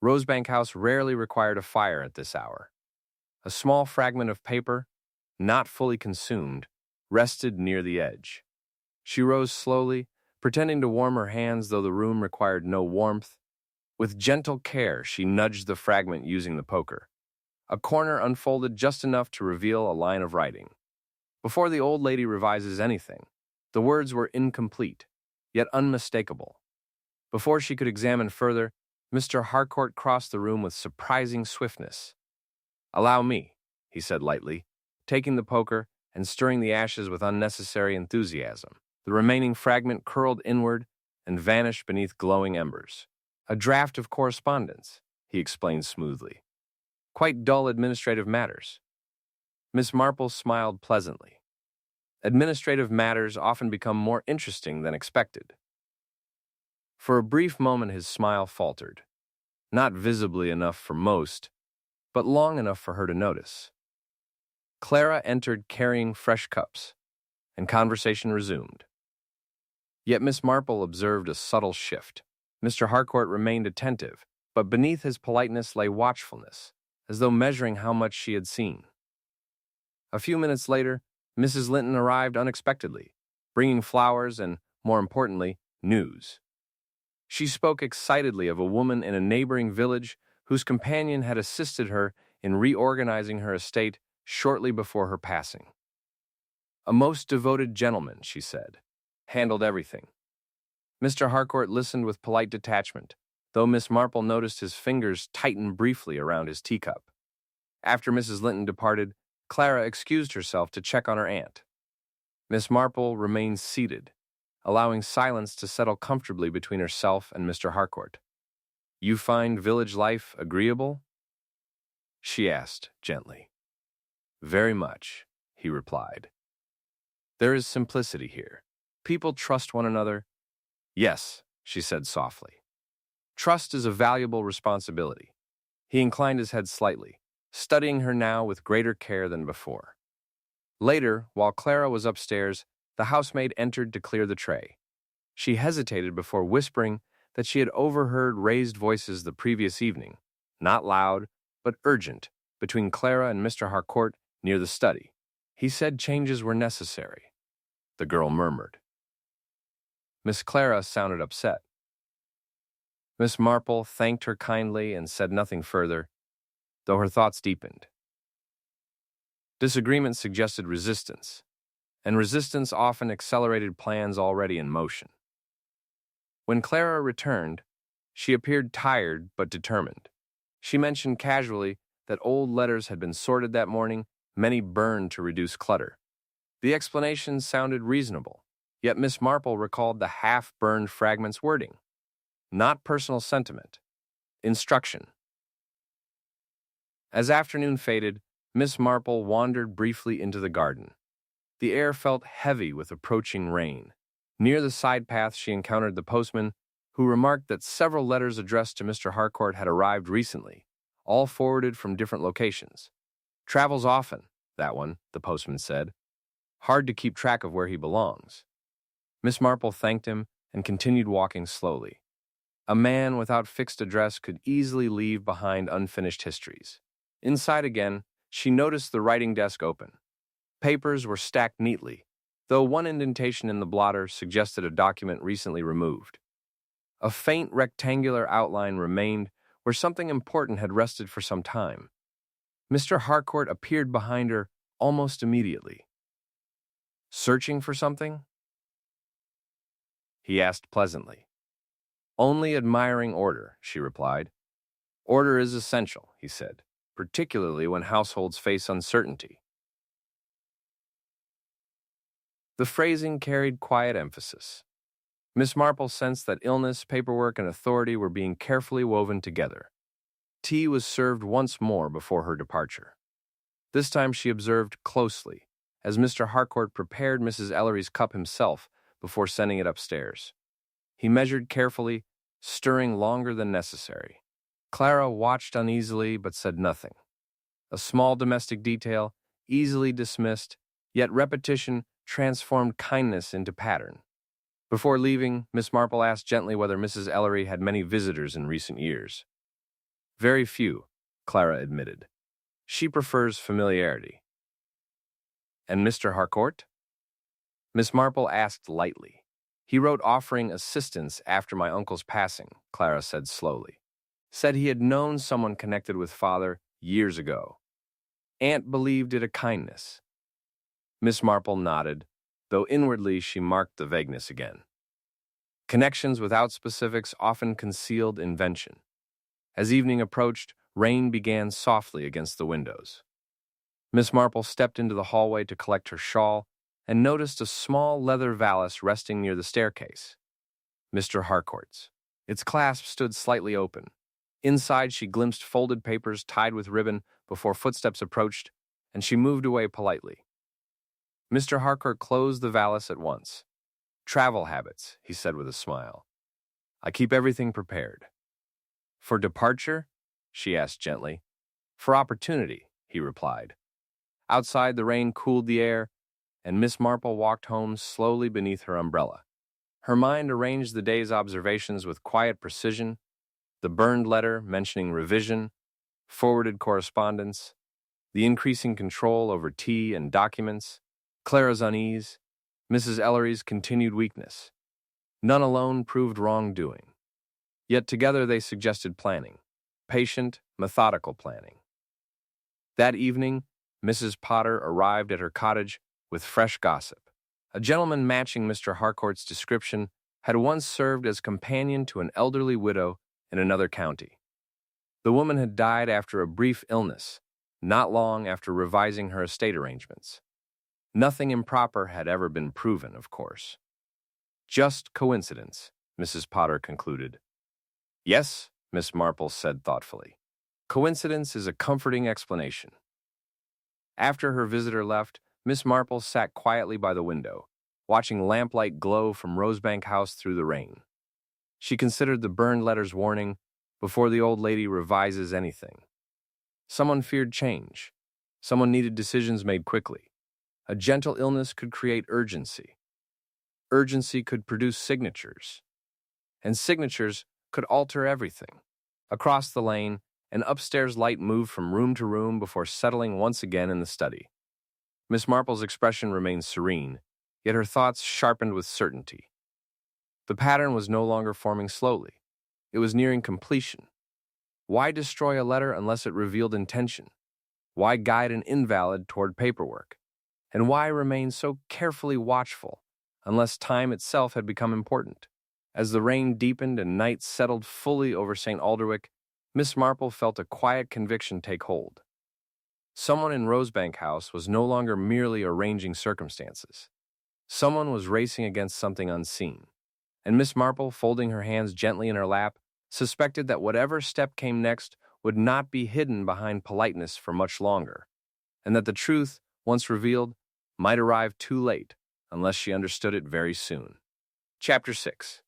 Rosebank House rarely required a fire at this hour. A small fragment of paper, not fully consumed, rested near the edge. She rose slowly, pretending to warm her hands though the room required no warmth. With gentle care, she nudged the fragment using the poker. A corner unfolded just enough to reveal a line of writing. Before the old lady revises anything, the words were incomplete, yet unmistakable. Before she could examine further, Mr. Harcourt crossed the room with surprising swiftness. "Allow me," he said lightly, taking the poker and stirring the ashes with unnecessary enthusiasm. The remaining fragment curled inward and vanished beneath glowing embers. "A draft of correspondence," he explained smoothly. "Quite dull administrative matters." Miss Marple smiled pleasantly. Administrative matters often become more interesting than expected. For a brief moment his smile faltered, not visibly enough for most, but long enough for her to notice. Clara entered carrying fresh cups, and conversation resumed. Yet Miss Marple observed a subtle shift. Mr. Harcourt remained attentive, but beneath his politeness lay watchfulness, as though measuring how much she had seen. A few minutes later, Mrs. Linton arrived unexpectedly, bringing flowers and, more importantly, news. She spoke excitedly of a woman in a neighboring village whose companion had assisted her in reorganizing her estate shortly before her passing. "A most devoted gentleman," she said, "handled everything." Mr. Harcourt listened with polite detachment, though Miss Marple noticed his fingers tighten briefly around his teacup. After Mrs. Linton departed, Clara excused herself to check on her aunt. Miss Marple remained seated, allowing silence to settle comfortably between herself and Mr. Harcourt. "You find village life agreeable?" she asked gently. "Very much," he replied. "There is simplicity here. People trust one another." "Yes," she said softly. Trust is a valuable responsibility. He inclined his head slightly, studying her now with greater care than before. Later, while Clara was upstairs, the housemaid entered to clear the tray. She hesitated before whispering that she had overheard raised voices the previous evening, not loud, but urgent, between Clara and Mr. Harcourt near the study. He said changes were necessary. The girl murmured. Miss Clara sounded upset. Miss Marple thanked her kindly and said nothing further, though her thoughts deepened. Disagreement suggested resistance, and resistance often accelerated plans already in motion. When Clara returned, she appeared tired but determined. She mentioned casually that old letters had been sorted that morning, many burned to reduce clutter. The explanation sounded reasonable, yet Miss Marple recalled the half-burned fragments' wording. Not personal sentiment. Instruction. As afternoon faded, Miss Marple wandered briefly into the garden. The air felt heavy with approaching rain. Near the side path she encountered the postman, who remarked that several letters addressed to Mr. Harcourt had arrived recently, all forwarded from different locations. Travels often, that one, the postman said. Hard to keep track of where he belongs. Miss Marple thanked him and continued walking slowly. A man without fixed address could easily leave behind unfinished histories. Inside again, she noticed the writing desk open. Papers were stacked neatly, though one indentation in the blotter suggested a document recently removed. A faint rectangular outline remained where something important had rested for some time. Mr. Harcourt appeared behind her almost immediately. Searching for something? He asked pleasantly. Only admiring order, she replied. Order is essential, he said, particularly when households face uncertainty. The phrasing carried quiet emphasis. Miss Marple sensed that illness, paperwork, and authority were being carefully woven together. Tea was served once more before her departure. This time she observed closely, as Mr. Harcourt prepared Mrs. Ellery's cup himself before sending it upstairs. He measured carefully, stirring longer than necessary. Clara watched uneasily but said nothing. A small domestic detail, easily dismissed, yet repetition transformed kindness into pattern. Before leaving, Miss Marple asked gently whether Mrs. Ellery had many visitors in recent years. Very few, Clara admitted. She prefers familiarity. And Mr. Harcourt? Miss Marple asked lightly. He wrote offering assistance after my uncle's passing, Clara said slowly. Said he had known someone connected with father years ago. Aunt believed it a kindness. Miss Marple nodded, though inwardly she marked the vagueness again. Connections without specifics often concealed invention. As evening approached, rain began softly against the windows. Miss Marple stepped into the hallway to collect her shawl and noticed a small leather valise resting near the staircase. Mr. Harcourt's. Its clasp stood slightly open. Inside, she glimpsed folded papers tied with ribbon before footsteps approached, and she moved away politely. Mr. Harcourt closed the valise at once. Travel habits, he said with a smile. I keep everything prepared. For departure? She asked gently. For opportunity, he replied. Outside, the rain cooled the air, and Miss Marple walked home slowly beneath her umbrella. Her mind arranged the day's observations with quiet precision, the burned letter mentioning revision, forwarded correspondence, the increasing control over tea and documents, Clara's unease, Mrs. Ellery's continued weakness. None alone proved wrongdoing. Yet together they suggested planning, patient, methodical planning. That evening, Mrs. Potter arrived at her cottage with fresh gossip. A gentleman matching Mr. Harcourt's description had once served as companion to an elderly widow in another county. The woman had died after a brief illness, not long after revising her estate arrangements. Nothing improper had ever been proven, of course. Just coincidence, Mrs. Potter concluded. Yes, Miss Marple said thoughtfully. Coincidence is a comforting explanation. After her visitor left, Miss Marple sat quietly by the window, watching lamplight glow from Rosebank House through the rain. She considered the burned letter's warning before the old lady revises anything. Someone feared change. Someone needed decisions made quickly. A gentle illness could create urgency. Urgency could produce signatures. And signatures could alter everything. Across the lane, an upstairs light moved from room to room before settling once again in the study. Miss Marple's expression remained serene, yet her thoughts sharpened with certainty. The pattern was no longer forming slowly. It was nearing completion. Why destroy a letter unless it revealed intention? Why guide an invalid toward paperwork? And why remain so carefully watchful unless time itself had become important? As the rain deepened and night settled fully over St. Alderwick, Miss Marple felt a quiet conviction take hold. Someone in Rosebank House was no longer merely arranging circumstances. Someone was racing against something unseen. And Miss Marple, folding her hands gently in her lap, suspected that whatever step came next would not be hidden behind politeness for much longer, and that the truth, once revealed, might arrive too late unless she understood it very soon. Chapter 6.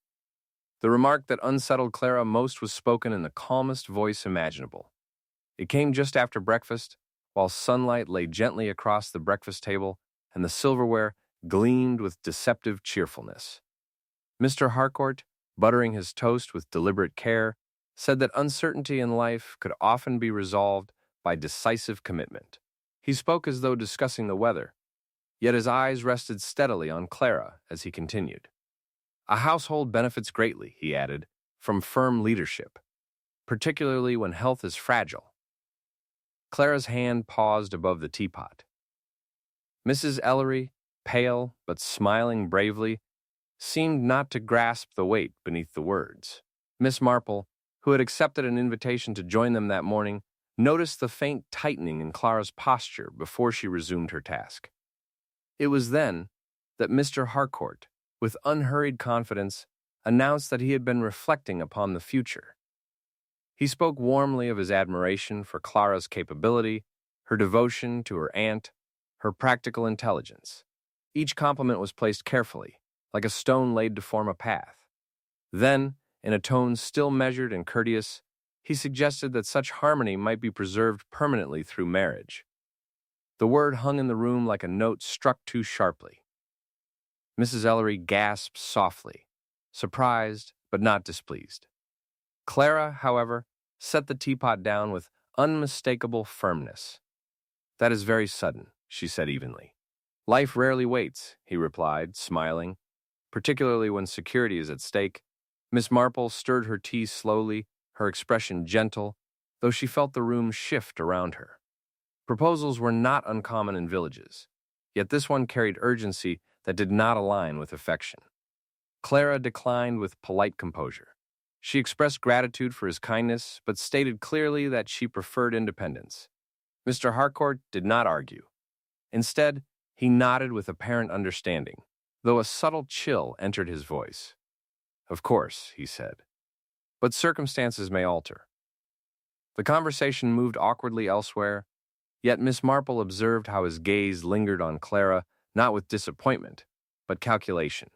The remark that unsettled Clara most was spoken in the calmest voice imaginable. It came just after breakfast, while sunlight lay gently across the breakfast table and the silverware gleamed with deceptive cheerfulness. Mr. Harcourt, buttering his toast with deliberate care, said that uncertainty in life could often be resolved by decisive commitment. He spoke as though discussing the weather, yet his eyes rested steadily on Clara as he continued. A household benefits greatly, he added, from firm leadership, particularly when health is fragile. Clara's hand paused above the teapot. Mrs. Ellery, pale but smiling bravely, seemed not to grasp the weight beneath the words. Miss Marple, who had accepted an invitation to join them that morning, noticed the faint tightening in Clara's posture before she resumed her task. It was then that Mr. Harcourt, with unhurried confidence, announced that he had been reflecting upon the future. He spoke warmly of his admiration for Clara's capability, her devotion to her aunt, her practical intelligence. Each compliment was placed carefully, like a stone laid to form a path. Then, in a tone still measured and courteous, he suggested that such harmony might be preserved permanently through marriage. The word hung in the room like a note struck too sharply. Mrs. Ellery gasped softly, surprised but not displeased. Clara, however, set the teapot down with unmistakable firmness. "That is very sudden," she said evenly. "Life rarely waits," he replied, smiling, "particularly when security is at stake." Miss Marple stirred her tea slowly, her expression gentle, though she felt the room shift around her. Proposals were not uncommon in villages, yet this one carried urgency that did not align with affection. Clara declined with polite composure. She expressed gratitude for his kindness, but stated clearly that she preferred independence. Mr. Harcourt did not argue. Instead, he nodded with apparent understanding, though a subtle chill entered his voice. "Of course," he said, "but circumstances may alter." The conversation moved awkwardly elsewhere, yet Miss Marple observed how his gaze lingered on Clara, not with disappointment, but calculation.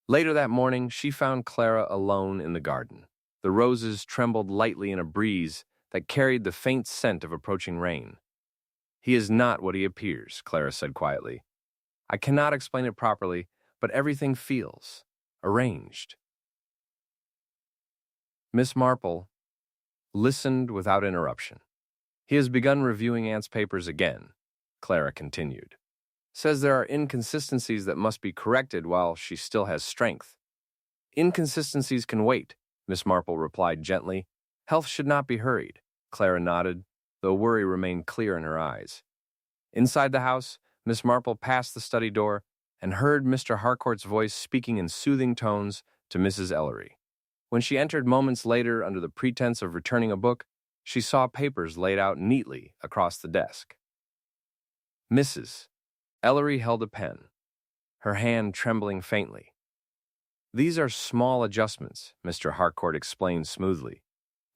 Later that morning, she found Clara alone in the garden. The roses trembled lightly in a breeze that carried the faint scent of approaching rain. "He is not what he appears," Clara said quietly. "I cannot explain it properly, but everything feels arranged." Miss Marple listened without interruption. "He has begun reviewing Aunt's papers again," Clara continued. "Says there are inconsistencies that must be corrected while she still has strength." "Inconsistencies can wait," Miss Marple replied gently. "Health should not be hurried." Clara nodded, though worry remained clear in her eyes. Inside the house, Miss Marple passed the study door and heard Mr. Harcourt's voice speaking in soothing tones to Mrs. Ellery. When she entered moments later under the pretense of returning a book, she saw papers laid out neatly across the desk. Mrs. Ellery held a pen, her hand trembling faintly. "These are small adjustments," Mr. Harcourt explained smoothly,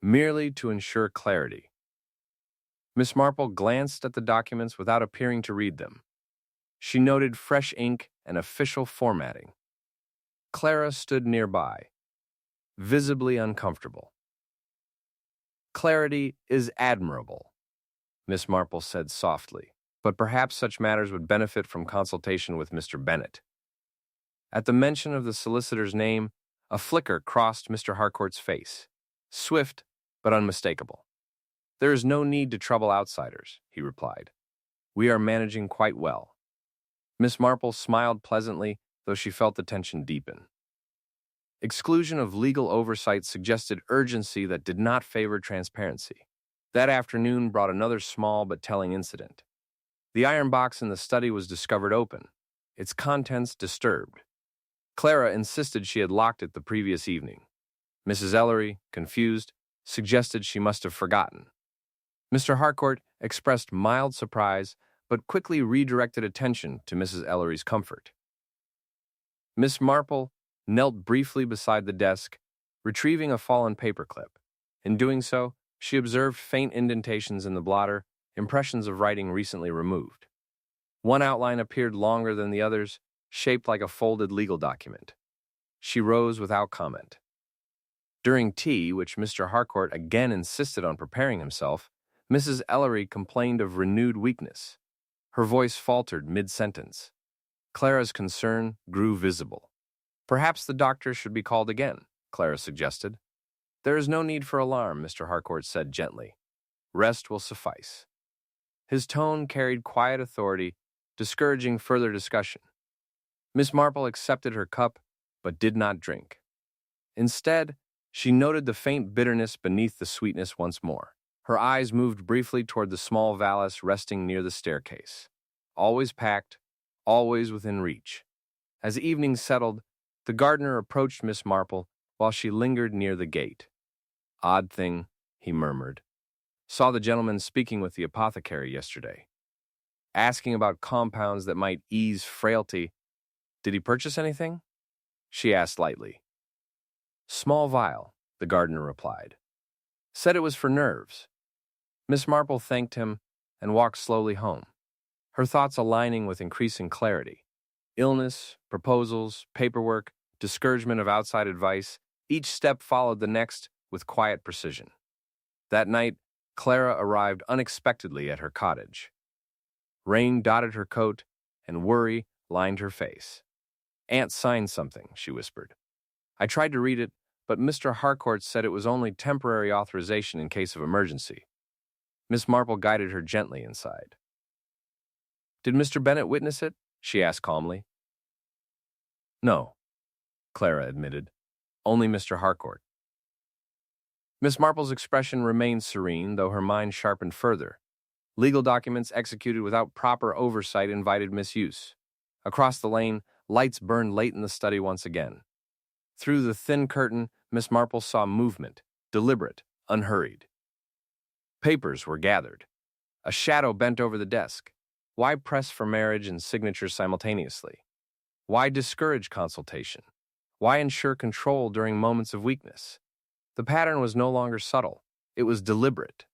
"merely to ensure clarity." Miss Marple glanced at the documents without appearing to read them. She noted fresh ink and official formatting. Clara stood nearby, visibly uncomfortable. "Clarity is admirable," Miss Marple said softly, "but perhaps such matters would benefit from consultation with Mr. Bennet." At the mention of the solicitor's name, a flicker crossed Mr. Harcourt's face, swift but unmistakable. "There is no need to trouble outsiders," he replied. "We are managing quite well." Miss Marple smiled pleasantly, though she felt the tension deepen. Exclusion of legal oversight suggested urgency that did not favor transparency. That afternoon brought another small but telling incident. The iron box in the study was discovered open, its contents disturbed. Clara insisted she had locked it the previous evening. Mrs. Ellery, confused, suggested she must have forgotten. Mr. Harcourt expressed mild surprise, but quickly redirected attention to Mrs. Ellery's comfort. Miss Marple knelt briefly beside the desk, retrieving a fallen paperclip. In doing so, she observed faint indentations in the blotter, impressions of writing recently removed. One outline appeared longer than the others, shaped like a folded legal document. She rose without comment. During tea, which Mr. Harcourt again insisted on preparing himself, Mrs. Ellery complained of renewed weakness. Her voice faltered mid-sentence. Clara's concern grew visible. "Perhaps the doctor should be called again," Clara suggested. "There is no need for alarm," Mr. Harcourt said gently. "Rest will suffice." His tone carried quiet authority, discouraging further discussion. Miss Marple accepted her cup, but did not drink. Instead, she noted the faint bitterness beneath the sweetness once more. Her eyes moved briefly toward the small valise resting near the staircase. Always packed, always within reach. As evening settled, the gardener approached Miss Marple while she lingered near the gate. "Odd thing," he murmured. "Saw the gentleman speaking with the apothecary yesterday. Asking about compounds that might ease frailty. Did he purchase anything?" she asked lightly. "Small vial," the gardener replied. "Said it was for nerves." Miss Marple thanked him and walked slowly home, her thoughts aligning with increasing clarity. Illness, proposals, paperwork, discouragement of outside advice, each step followed the next with quiet precision. That night, Clara arrived unexpectedly at her cottage. Rain dotted her coat, and worry lined her face. "Aunt signed something," she whispered. "I tried to read it, but Mr. Harcourt said it was only temporary authorization in case of emergency." Miss Marple guided her gently inside. "Did Mr. Bennet witness it?" she asked calmly. "No," Clara admitted. "Only Mr. Harcourt." Miss Marple's expression remained serene, though her mind sharpened further. Legal documents executed without proper oversight invited misuse. Across the lane, lights burned late in the study once again. Through the thin curtain, Miss Marple saw movement, deliberate, unhurried. Papers were gathered. A shadow bent over the desk. Why press for marriage and signatures simultaneously? Why discourage consultation? Why ensure control during moments of weakness? The pattern was no longer subtle. It was deliberate.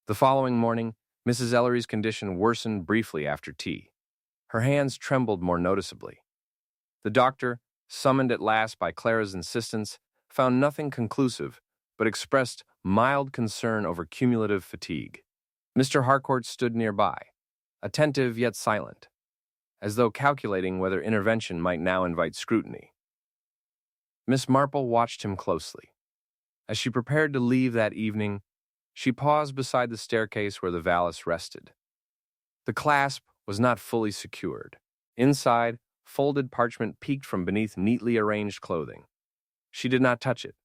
The following morning, Mrs. Ellery's condition worsened briefly after tea. Her hands trembled more noticeably. The doctor, summoned at last by Clara's insistence, found nothing conclusive, but expressed mild concern over cumulative fatigue. Mr. Harcourt stood nearby, attentive yet silent, as though calculating whether intervention might now invite scrutiny. Miss Marple watched him closely. As she prepared to leave that evening, she paused beside the staircase where the valise rested. The clasp was not fully secured. Inside, folded parchment peeked from beneath neatly arranged clothing. She did not touch it.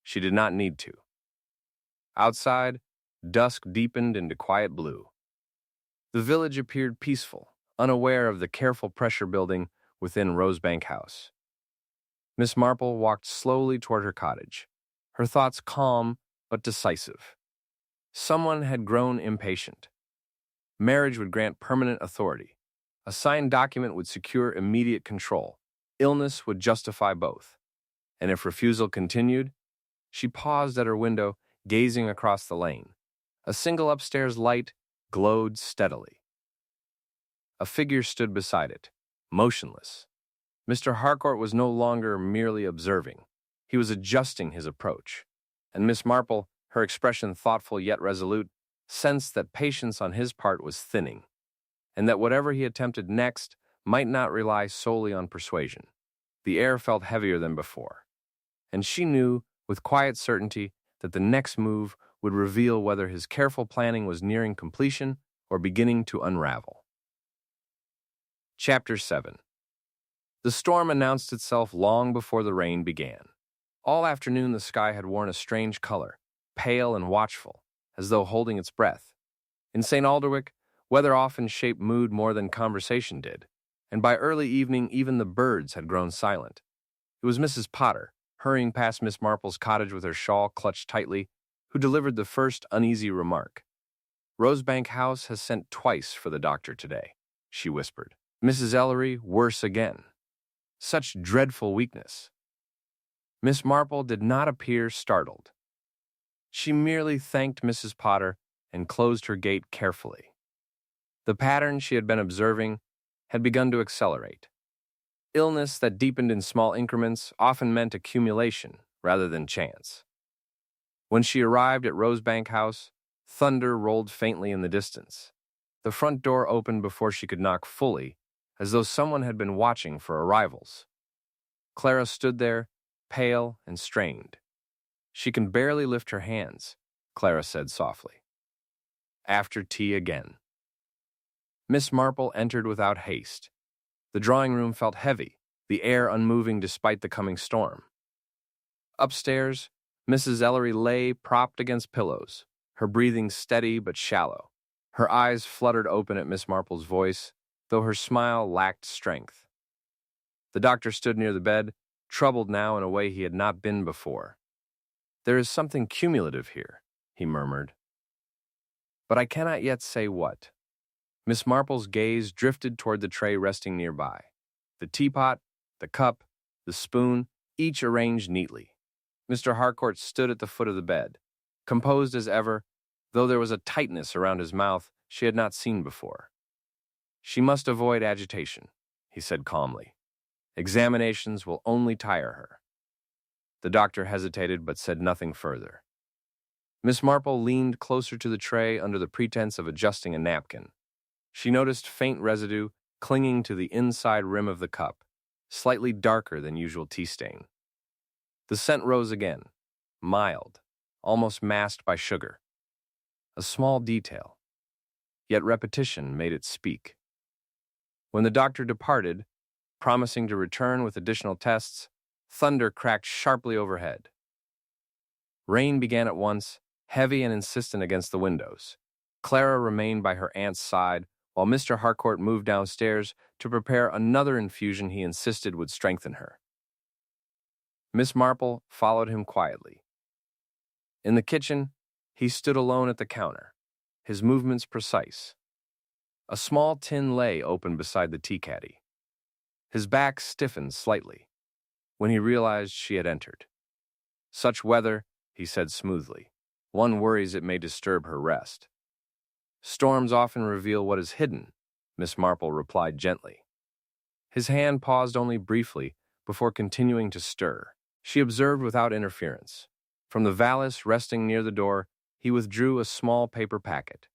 She did not need to. Outside, dusk deepened into quiet blue. The village appeared peaceful, unaware of the careful pressure building within Rosebank House. Miss Marple walked slowly toward her cottage, her thoughts calm but decisive. Someone had grown impatient. Marriage would grant permanent authority. A signed document would secure immediate control. Illness would justify both. And if refusal continued, she paused at her window, gazing across the lane. A single upstairs light glowed steadily. A figure stood beside it, motionless, Mr. Harcourt was no longer merely observing. He was adjusting his approach, and Miss Marple, her expression thoughtful yet resolute, sensed that patience on his part was thinning, and that whatever he attempted next might not rely solely on persuasion. The air felt heavier than before, and she knew, with quiet certainty, that the next move would reveal whether his careful planning was nearing completion or beginning to unravel. Chapter 7. The storm announced itself long before the rain began. All afternoon the sky had worn a strange color, pale and watchful, as though holding its breath. In St. Alderwick, weather often shaped mood more than conversation did, and by early evening even the birds had grown silent. It was Mrs. Potter, hurrying past Miss Marple's cottage with her shawl clutched tightly, who delivered the first uneasy remark. "Rosebank House has sent twice for the doctor today," she whispered. "Mrs. Ellery worse again. Such dreadful weakness." Miss Marple did not appear startled. She merely thanked Mrs. Potter and closed her gate carefully. The pattern she had been observing had begun to accelerate. Illness that deepened in small increments often meant accumulation rather than chance. When she arrived at Rosebank House, thunder rolled faintly in the distance. The front door opened before she could knock fully, as though someone had been watching for arrivals. Clara stood there, pale and strained. "She can barely lift her hands," Clara said softly. "After tea again." Miss Marple entered without haste. The drawing-room felt heavy, the air unmoving despite the coming storm. Upstairs, Mrs. Ellery lay propped against pillows, her breathing steady but shallow. Her eyes fluttered open at Miss Marple's voice, though her smile lacked strength. The doctor stood near the bed, troubled now in a way he had not been before. "There is something cumulative here," he murmured. "But I cannot yet say what." Miss Marple's gaze drifted toward the tray resting nearby. The teapot, the cup, the spoon, each arranged neatly. Mr. Harcourt stood at the foot of the bed, composed as ever, though there was a tightness around his mouth she had not seen before. "She must avoid agitation," he said calmly. "Examinations will only tire her." The doctor hesitated but said nothing further. Miss Marple leaned closer to the tray under the pretense of adjusting a napkin. She noticed faint residue clinging to the inside rim of the cup, slightly darker than usual tea stain. The scent rose again, mild, almost masked by sugar. A small detail, yet repetition made it speak. When the doctor departed, promising to return with additional tests, thunder cracked sharply overhead. Rain began at once, heavy and insistent against the windows. Clara remained by her aunt's side, while Mr. Harcourt moved downstairs to prepare another infusion he insisted would strengthen her. Miss Marple followed him quietly. In the kitchen, he stood alone at the counter, his movements precise. A small tin lay open beside the tea caddy. His back stiffened slightly when he realized she had entered. "Such weather," he said smoothly. "One worries it may disturb her rest." "Storms often reveal what is hidden," Miss Marple replied gently. His hand paused only briefly before continuing to stir. She observed without interference. From the valise resting near the door, he withdrew a small paper packet.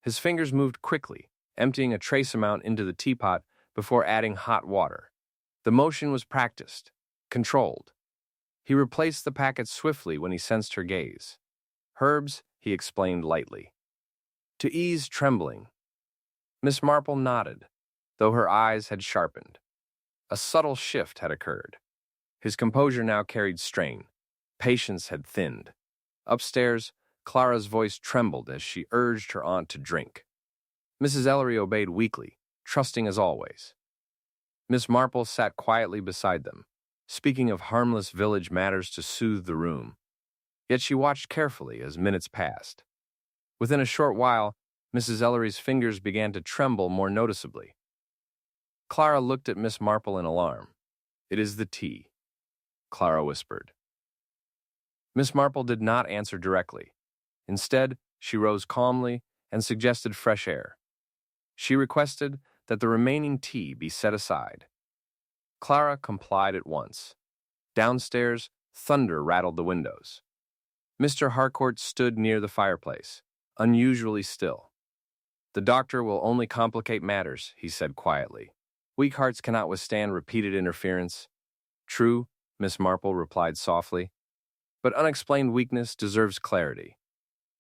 His fingers moved quickly, emptying a trace amount into the teapot before adding hot water. The motion was practiced, controlled. He replaced the packet swiftly when he sensed her gaze. "Herbs," he explained lightly. "To ease trembling." Miss Marple nodded, though her eyes had sharpened. A subtle shift had occurred. His composure now carried strain. Patience had thinned. Upstairs, Clara's voice trembled as she urged her aunt to drink. Mrs. Ellery obeyed weakly, trusting as always. Miss Marple sat quietly beside them, speaking of harmless village matters to soothe the room. Yet she watched carefully as minutes passed. Within a short while, Mrs. Ellery's fingers began to tremble more noticeably. Clara looked at Miss Marple in alarm. "It is the tea," Clara whispered. Miss Marple did not answer directly. Instead, she rose calmly and suggested fresh air. She requested that the remaining tea be set aside. Clara complied at once. Downstairs, thunder rattled the windows. Mr. Harcourt stood near the fireplace, unusually still. "The doctor will only complicate matters," he said quietly. "Weak hearts cannot withstand repeated interference." "True," Miss Marple replied softly, "but unexplained weakness deserves clarity."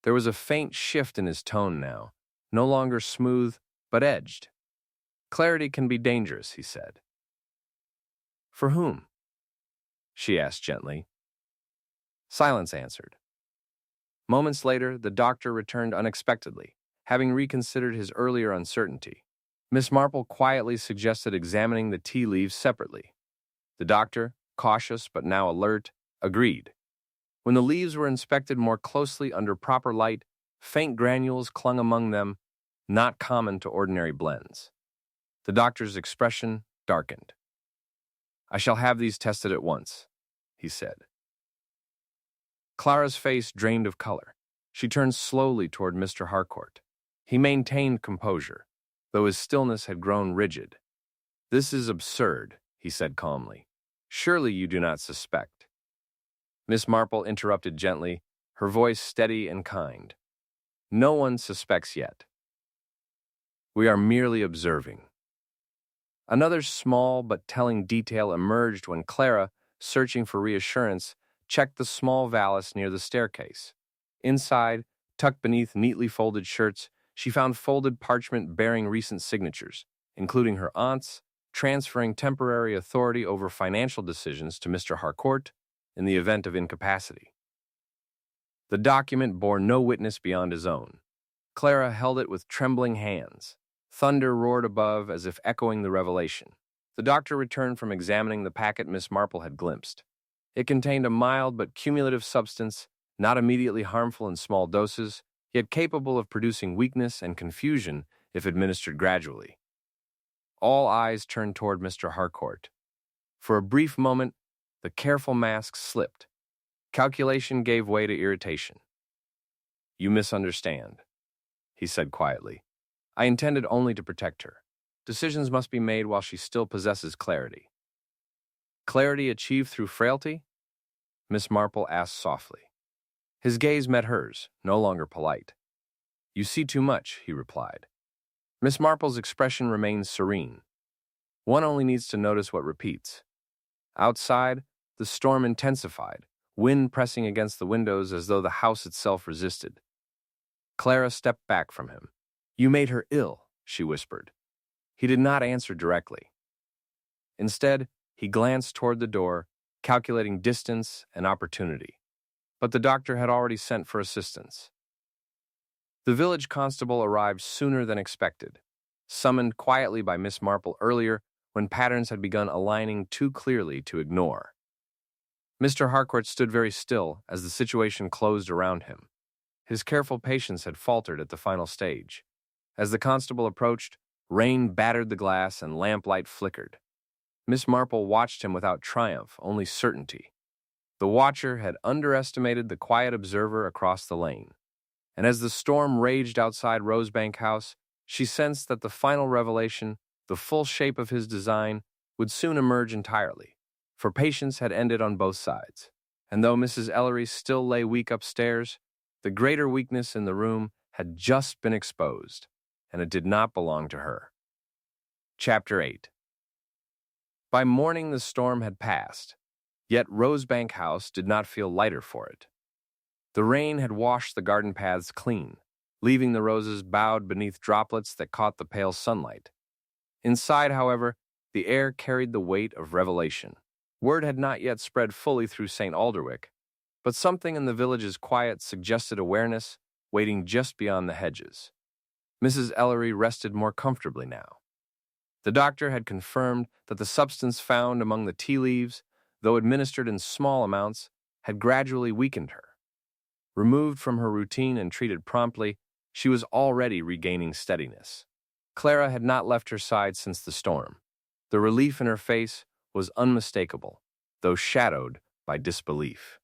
There was a faint shift in his tone now, no longer smooth, but edged. "Clarity can be dangerous," he said. "For whom?" she asked gently. Silence answered. Moments later, the doctor returned unexpectedly, having reconsidered his earlier uncertainty. Miss Marple quietly suggested examining the tea leaves separately. The doctor, cautious but now alert, agreed. When the leaves were inspected more closely under proper light, faint granules clung among them, not common to ordinary blends. The doctor's expression darkened. "I shall have these tested at once," he said. Clara's face drained of color. She turned slowly toward Mr. Harcourt. He maintained composure, though his stillness had grown rigid. "This is absurd," he said calmly. "Surely you do not suspect." Miss Marple interrupted gently, her voice steady and kind. "No one suspects yet. We are merely observing." Another small but telling detail emerged when Clara, searching for reassurance, checked the small valise near the staircase. Inside, tucked beneath neatly folded shirts, she found folded parchment bearing recent signatures, including her aunt's, transferring temporary authority over financial decisions to Mr. Harcourt in the event of incapacity. The document bore no witness beyond his own. Clara held it with trembling hands. Thunder roared above as if echoing the revelation. The doctor returned from examining the packet Miss Marple had glimpsed. It contained a mild but cumulative substance, not immediately harmful in small doses, yet capable of producing weakness and confusion if administered gradually. All eyes turned toward Mr. Harcourt. For a brief moment, the careful mask slipped. Calculation gave way to irritation. "You misunderstand," he said quietly. "I intended only to protect her. Decisions must be made while she still possesses clarity." "Clarity achieved through frailty?" Miss Marple asked softly. His gaze met hers, no longer polite. "You see too much," he replied. Miss Marple's expression remained serene. One only needs to notice what repeats. Outside, the storm intensified, wind pressing against the windows as though the house itself resisted. Clara stepped back from him. "You made her ill," she whispered. He did not answer directly. Instead, he glanced toward the door, calculating distance and opportunity. But the doctor had already sent for assistance. The village constable arrived sooner than expected, summoned quietly by Miss Marple earlier when patterns had begun aligning too clearly to ignore. Mr. Harcourt stood very still as the situation closed around him. His careful patience had faltered at the final stage. As the constable approached, rain battered the glass and lamplight flickered. Miss Marple watched him without triumph, only certainty. The watcher had underestimated the quiet observer across the lane. And as the storm raged outside Rosebank House, she sensed that the final revelation, the full shape of his design, would soon emerge entirely. For patience had ended on both sides. And though Mrs. Ellery still lay weak upstairs, the greater weakness in the room had just been exposed, and it did not belong to her. Chapter 8. By morning the storm had passed, yet Rosebank House did not feel lighter for it. The rain had washed the garden paths clean, leaving the roses bowed beneath droplets that caught the pale sunlight. Inside, however, the air carried the weight of revelation. Word had not yet spread fully through St. Alderwick, but something in the village's quiet suggested awareness waiting just beyond the hedges. Mrs. Ellery rested more comfortably now. The doctor had confirmed that the substance found among the tea leaves, though administered in small amounts, had gradually weakened her. Removed from her routine and treated promptly, she was already regaining steadiness. Clara had not left her side since the storm. The relief in her face was unmistakable, though shadowed by disbelief.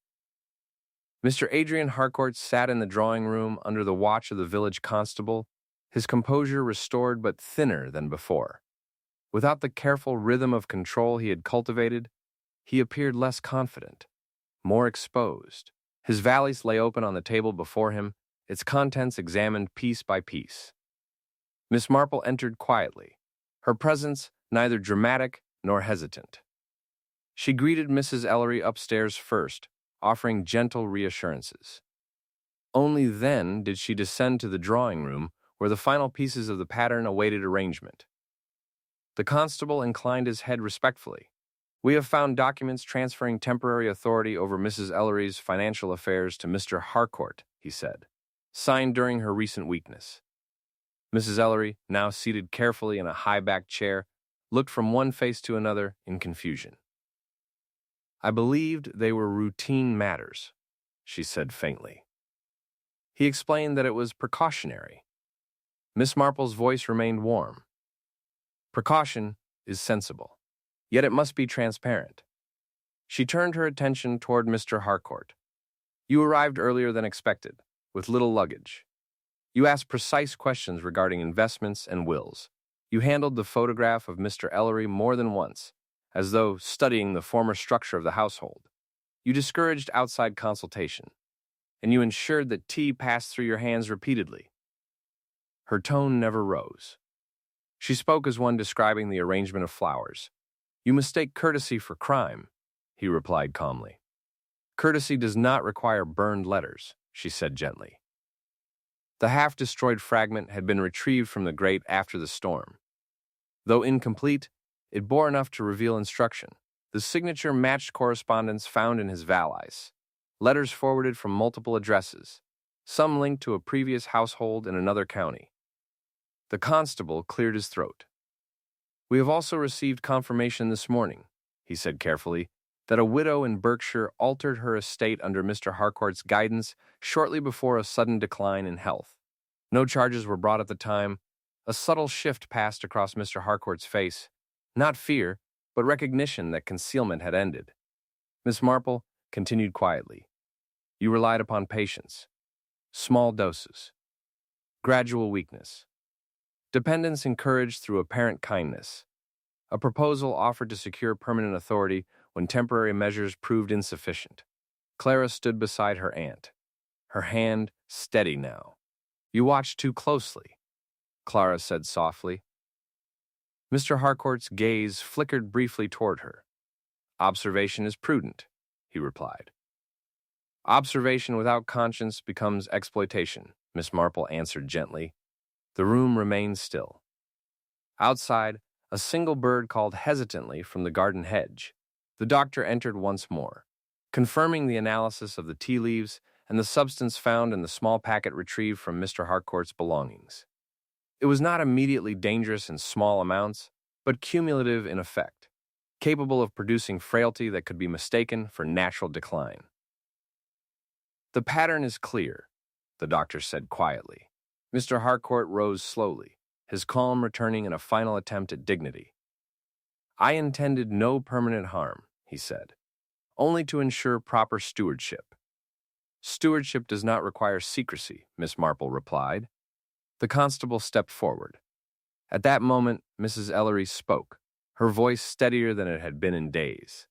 Mr. Adrian Harcourt sat in the drawing room under the watch of the village constable, his composure restored but thinner than before. Without the careful rhythm of control he had cultivated, he appeared less confident, more exposed. His valise lay open on the table before him, its contents examined piece by piece. Miss Marple entered quietly, her presence neither dramatic nor hesitant. She greeted Mrs. Ellery upstairs first, offering gentle reassurances. Only then did she descend to the drawing room, where the final pieces of the pattern awaited arrangement. The constable inclined his head respectfully. "We have found documents transferring temporary authority over Mrs. Ellery's financial affairs to Mr. Harcourt," he said, "signed during her recent weakness." Mrs. Ellery, now seated carefully in a high-backed chair, looked from one face to another in confusion. "I believed they were routine matters," she said faintly. He explained that it was precautionary. Miss Marple's voice remained warm. "Precaution is sensible, yet it must be transparent." She turned her attention toward Mr. Harcourt. "You arrived earlier than expected, with little luggage. You asked precise questions regarding investments and wills. You handled the photograph of Mr. Ellery more than once, as though studying the former structure of the household. You discouraged outside consultation, and you ensured that tea passed through your hands repeatedly." Her tone never rose. She spoke as one describing the arrangement of flowers. "You mistake courtesy for crime," he replied calmly. "Courtesy does not require burned letters," she said gently. The half-destroyed fragment had been retrieved from the grate after the storm. Though incomplete, it bore enough to reveal instruction. The signature matched correspondence found in his valise, letters forwarded from multiple addresses, some linked to a previous household in another county. The constable cleared his throat. "We have also received confirmation this morning," he said carefully, "that a widow in Berkshire altered her estate under Mr. Harcourt's guidance shortly before a sudden decline in health. No charges were brought at the time. A subtle shift passed across Mr. Harcourt's face, not fear, but recognition that concealment had ended." Miss Marple continued quietly. "You relied upon patience, small doses, gradual weakness, dependence encouraged through apparent kindness, a proposal offered to secure permanent authority when temporary measures proved insufficient." Clara stood beside her aunt, her hand steady now. "You watched too closely," Clara said softly. Mr. Harcourt's gaze flickered briefly toward her. "Observation is prudent," he replied. "Observation without conscience becomes exploitation," Miss Marple answered gently. The room remained still. Outside, a single bird called hesitantly from the garden hedge. The doctor entered once more, confirming the analysis of the tea leaves and the substance found in the small packet retrieved from Mr. Harcourt's belongings. It was not immediately dangerous in small amounts, but cumulative in effect, capable of producing frailty that could be mistaken for natural decline. "The pattern is clear," the doctor said quietly. Mr. Harcourt rose slowly, his calm returning in a final attempt at dignity. "I intended no permanent harm," he said, "only to ensure proper stewardship." "Stewardship does not require secrecy," Miss Marple replied. The constable stepped forward. At that moment, Mrs. Ellery spoke, her voice steadier than it had been in days.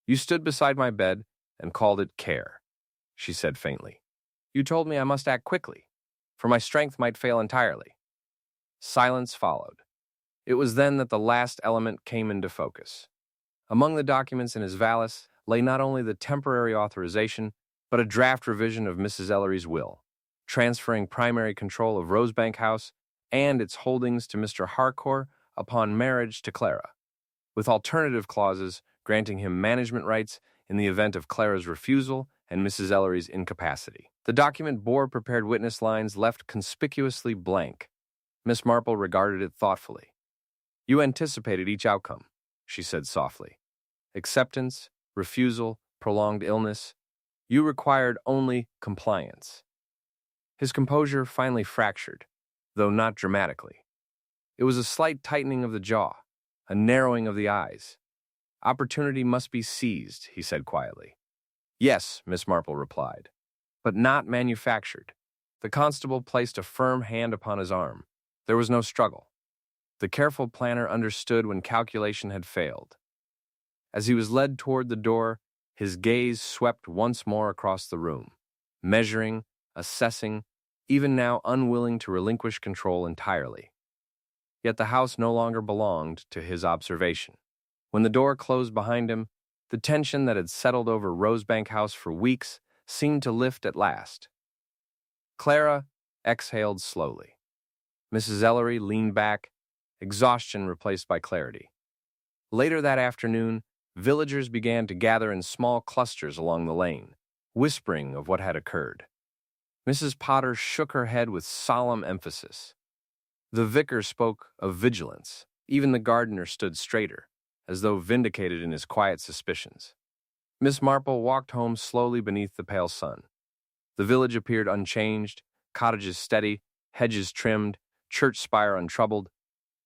"You stood beside my bed and called it care," she said faintly. "You told me I must act quickly, for my strength might fail entirely." Silence followed. It was then that the last element came into focus. Among the documents in his valise lay not only the temporary authorization, but a draft revision of Mrs. Ellery's will, transferring primary control of Rosebank House and its holdings to Mr. Harcourt upon marriage to Clara, with alternative clauses granting him management rights in the event of Clara's refusal and Mrs. Ellery's incapacity. The document bore prepared witness lines left conspicuously blank. Miss Marple regarded it thoughtfully. "You anticipated each outcome," she said softly. "Acceptance, refusal, prolonged illness. You required only compliance." His composure finally fractured, though not dramatically. It was a slight tightening of the jaw, a narrowing of the eyes. "Opportunity must be seized," he said quietly. "Yes," Miss Marple replied, "but not manufactured." The constable placed a firm hand upon his arm. There was no struggle. The careful planner understood when calculation had failed. As he was led toward the door, his gaze swept once more across the room, measuring, assessing, even now unwilling to relinquish control entirely. Yet the house no longer belonged to his observation. When the door closed behind him, the tension that had settled over Rosebank House for weeks seemed to lift at last. Clara exhaled slowly. Mrs. Ellery leaned back, exhaustion replaced by clarity. Later that afternoon, villagers began to gather in small clusters along the lane, whispering of what had occurred. Mrs. Potter shook her head with solemn emphasis. The vicar spoke of vigilance. Even the gardener stood straighter, as though vindicated in his quiet suspicions. Miss Marple walked home slowly beneath the pale sun. The village appeared unchanged, cottages steady, hedges trimmed, church spire untroubled,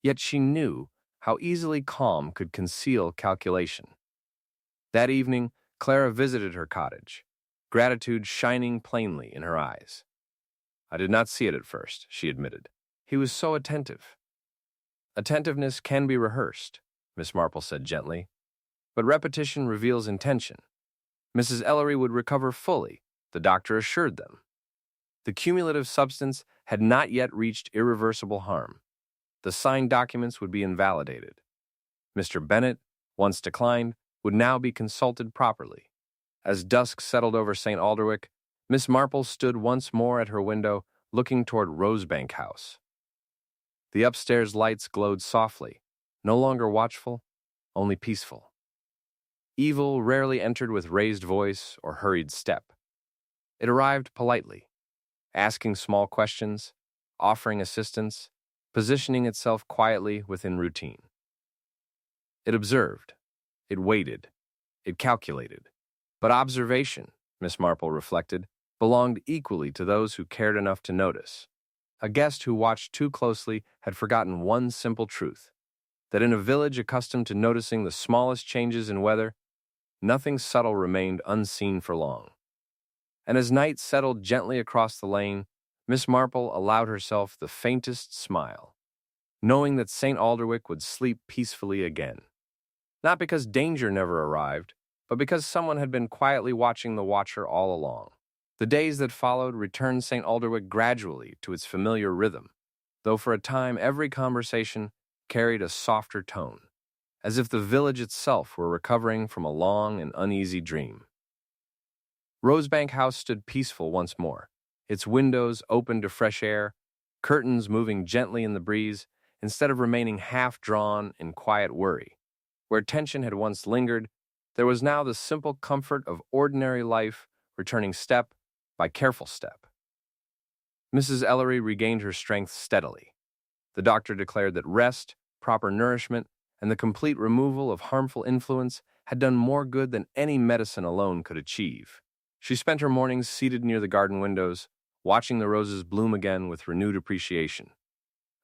yet she knew how easily calm could conceal calculation. That evening, Clara visited her cottage, gratitude shining plainly in her eyes. "I did not see it at first," she admitted. "He was so attentive." "Attentiveness can be rehearsed," Miss Marple said gently, "but repetition reveals intention. Mrs. Ellery would recover fully, the doctor assured them. The cumulative substance had not yet reached irreversible harm. The signed documents would be invalidated. Mr. Bennet, once declined, would now be consulted properly." As dusk settled over St. Alderwick, Miss Marple stood once more at her window, looking toward Rosebank House. The upstairs lights glowed softly, no longer watchful, only peaceful. Evil rarely entered with raised voice or hurried step. It arrived politely, asking small questions, offering assistance, positioning itself quietly within routine. It observed, it waited, it calculated. But observation, Miss Marple reflected, belonged equally to those who cared enough to notice. A guest who watched too closely had forgotten one simple truth, that in a village accustomed to noticing the smallest changes in weather, nothing subtle remained unseen for long. And as night settled gently across the lane, Miss Marple allowed herself the faintest smile, knowing that St. Alderwick would sleep peacefully again. Not because danger never arrived, but because someone had been quietly watching the watcher all along. The days that followed returned St. Alderwick gradually to its familiar rhythm, though for a time every conversation carried a softer tone, as if the village itself were recovering from a long and uneasy dream. Rosebank House stood peaceful once more, its windows open to fresh air, curtains moving gently in the breeze, instead of remaining half-drawn in quiet worry. Where tension had once lingered, there was now the simple comfort of ordinary life returning step by careful step. Mrs. Ellery regained her strength steadily. The doctor declared that rest, proper nourishment, and the complete removal of harmful influence had done more good than any medicine alone could achieve. She spent her mornings seated near the garden windows, watching the roses bloom again with renewed appreciation.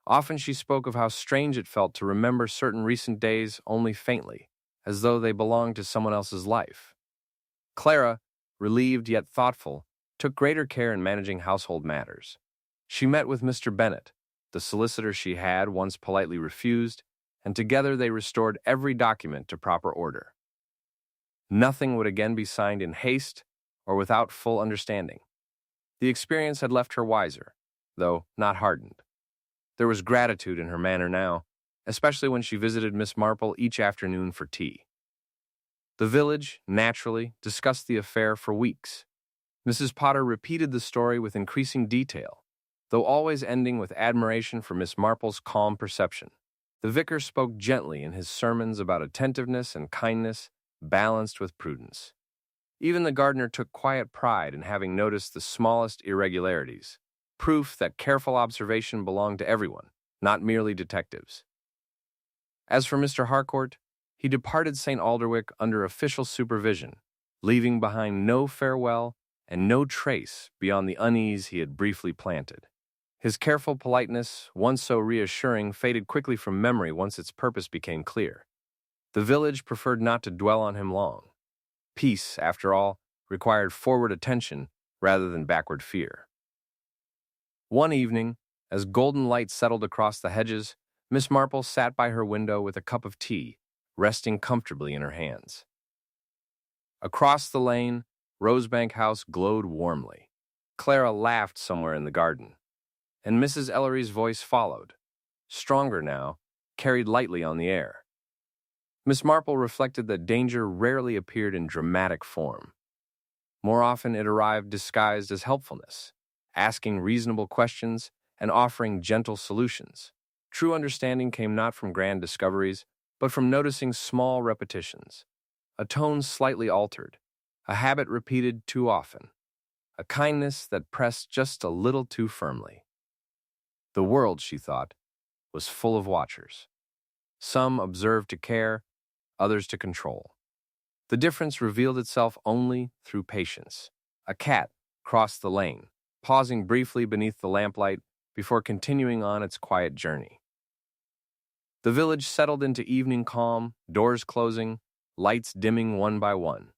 Often she spoke of how strange it felt to remember certain recent days only faintly, as though they belonged to someone else's life. Clara, relieved yet thoughtful, took greater care in managing household matters. She met with Mr. Bennet, the solicitor she had once politely refused, and together they restored every document to proper order. Nothing would again be signed in haste or without full understanding. The experience had left her wiser, though not hardened. There was gratitude in her manner now, especially when she visited Miss Marple each afternoon for tea. The village, naturally, discussed the affair for weeks. Mrs. Potter repeated the story with increasing detail, though always ending with admiration for Miss Marple's calm perception. The vicar spoke gently in his sermons about attentiveness and kindness, balanced with prudence. Even the gardener took quiet pride in having noticed the smallest irregularities, proof that careful observation belonged to everyone, not merely detectives. As for Mr. Harcourt, he departed St. Alderwick under official supervision, leaving behind no farewell and no trace beyond the unease he had briefly planted. His careful politeness, once so reassuring, faded quickly from memory once its purpose became clear. The village preferred not to dwell on him long. Peace, after all, required forward attention rather than backward fear. One evening, as golden light settled across the hedges, Miss Marple sat by her window with a cup of tea, resting comfortably in her hands. Across the lane, Rosebank House glowed warmly. Clara laughed somewhere in the garden, and Mrs. Ellery's voice followed, stronger now, carried lightly on the air. Miss Marple reflected that danger rarely appeared in dramatic form. More often it arrived disguised as helpfulness, asking reasonable questions and offering gentle solutions. True understanding came not from grand discoveries, but from noticing small repetitions, a tone slightly altered, a habit repeated too often, a kindness that pressed just a little too firmly. The world, she thought, was full of watchers. Some observed to care, others to control. The difference revealed itself only through patience. A cat crossed the lane, pausing briefly beneath the lamplight before continuing on its quiet journey. The village settled into evening calm, doors closing, lights dimming one by one.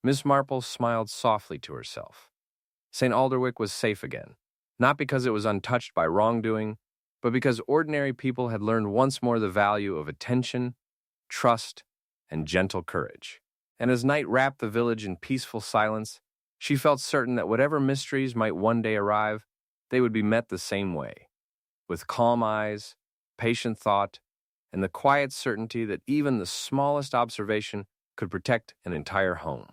Miss Marple smiled softly to herself. St. Alderwick was safe again, not because it was untouched by wrongdoing, but because ordinary people had learned once more the value of attention, trust, and gentle courage. And as night wrapped the village in peaceful silence, she felt certain that whatever mysteries might one day arrive, they would be met the same way, with calm eyes, patient thought, and the quiet certainty that even the smallest observation could protect an entire home.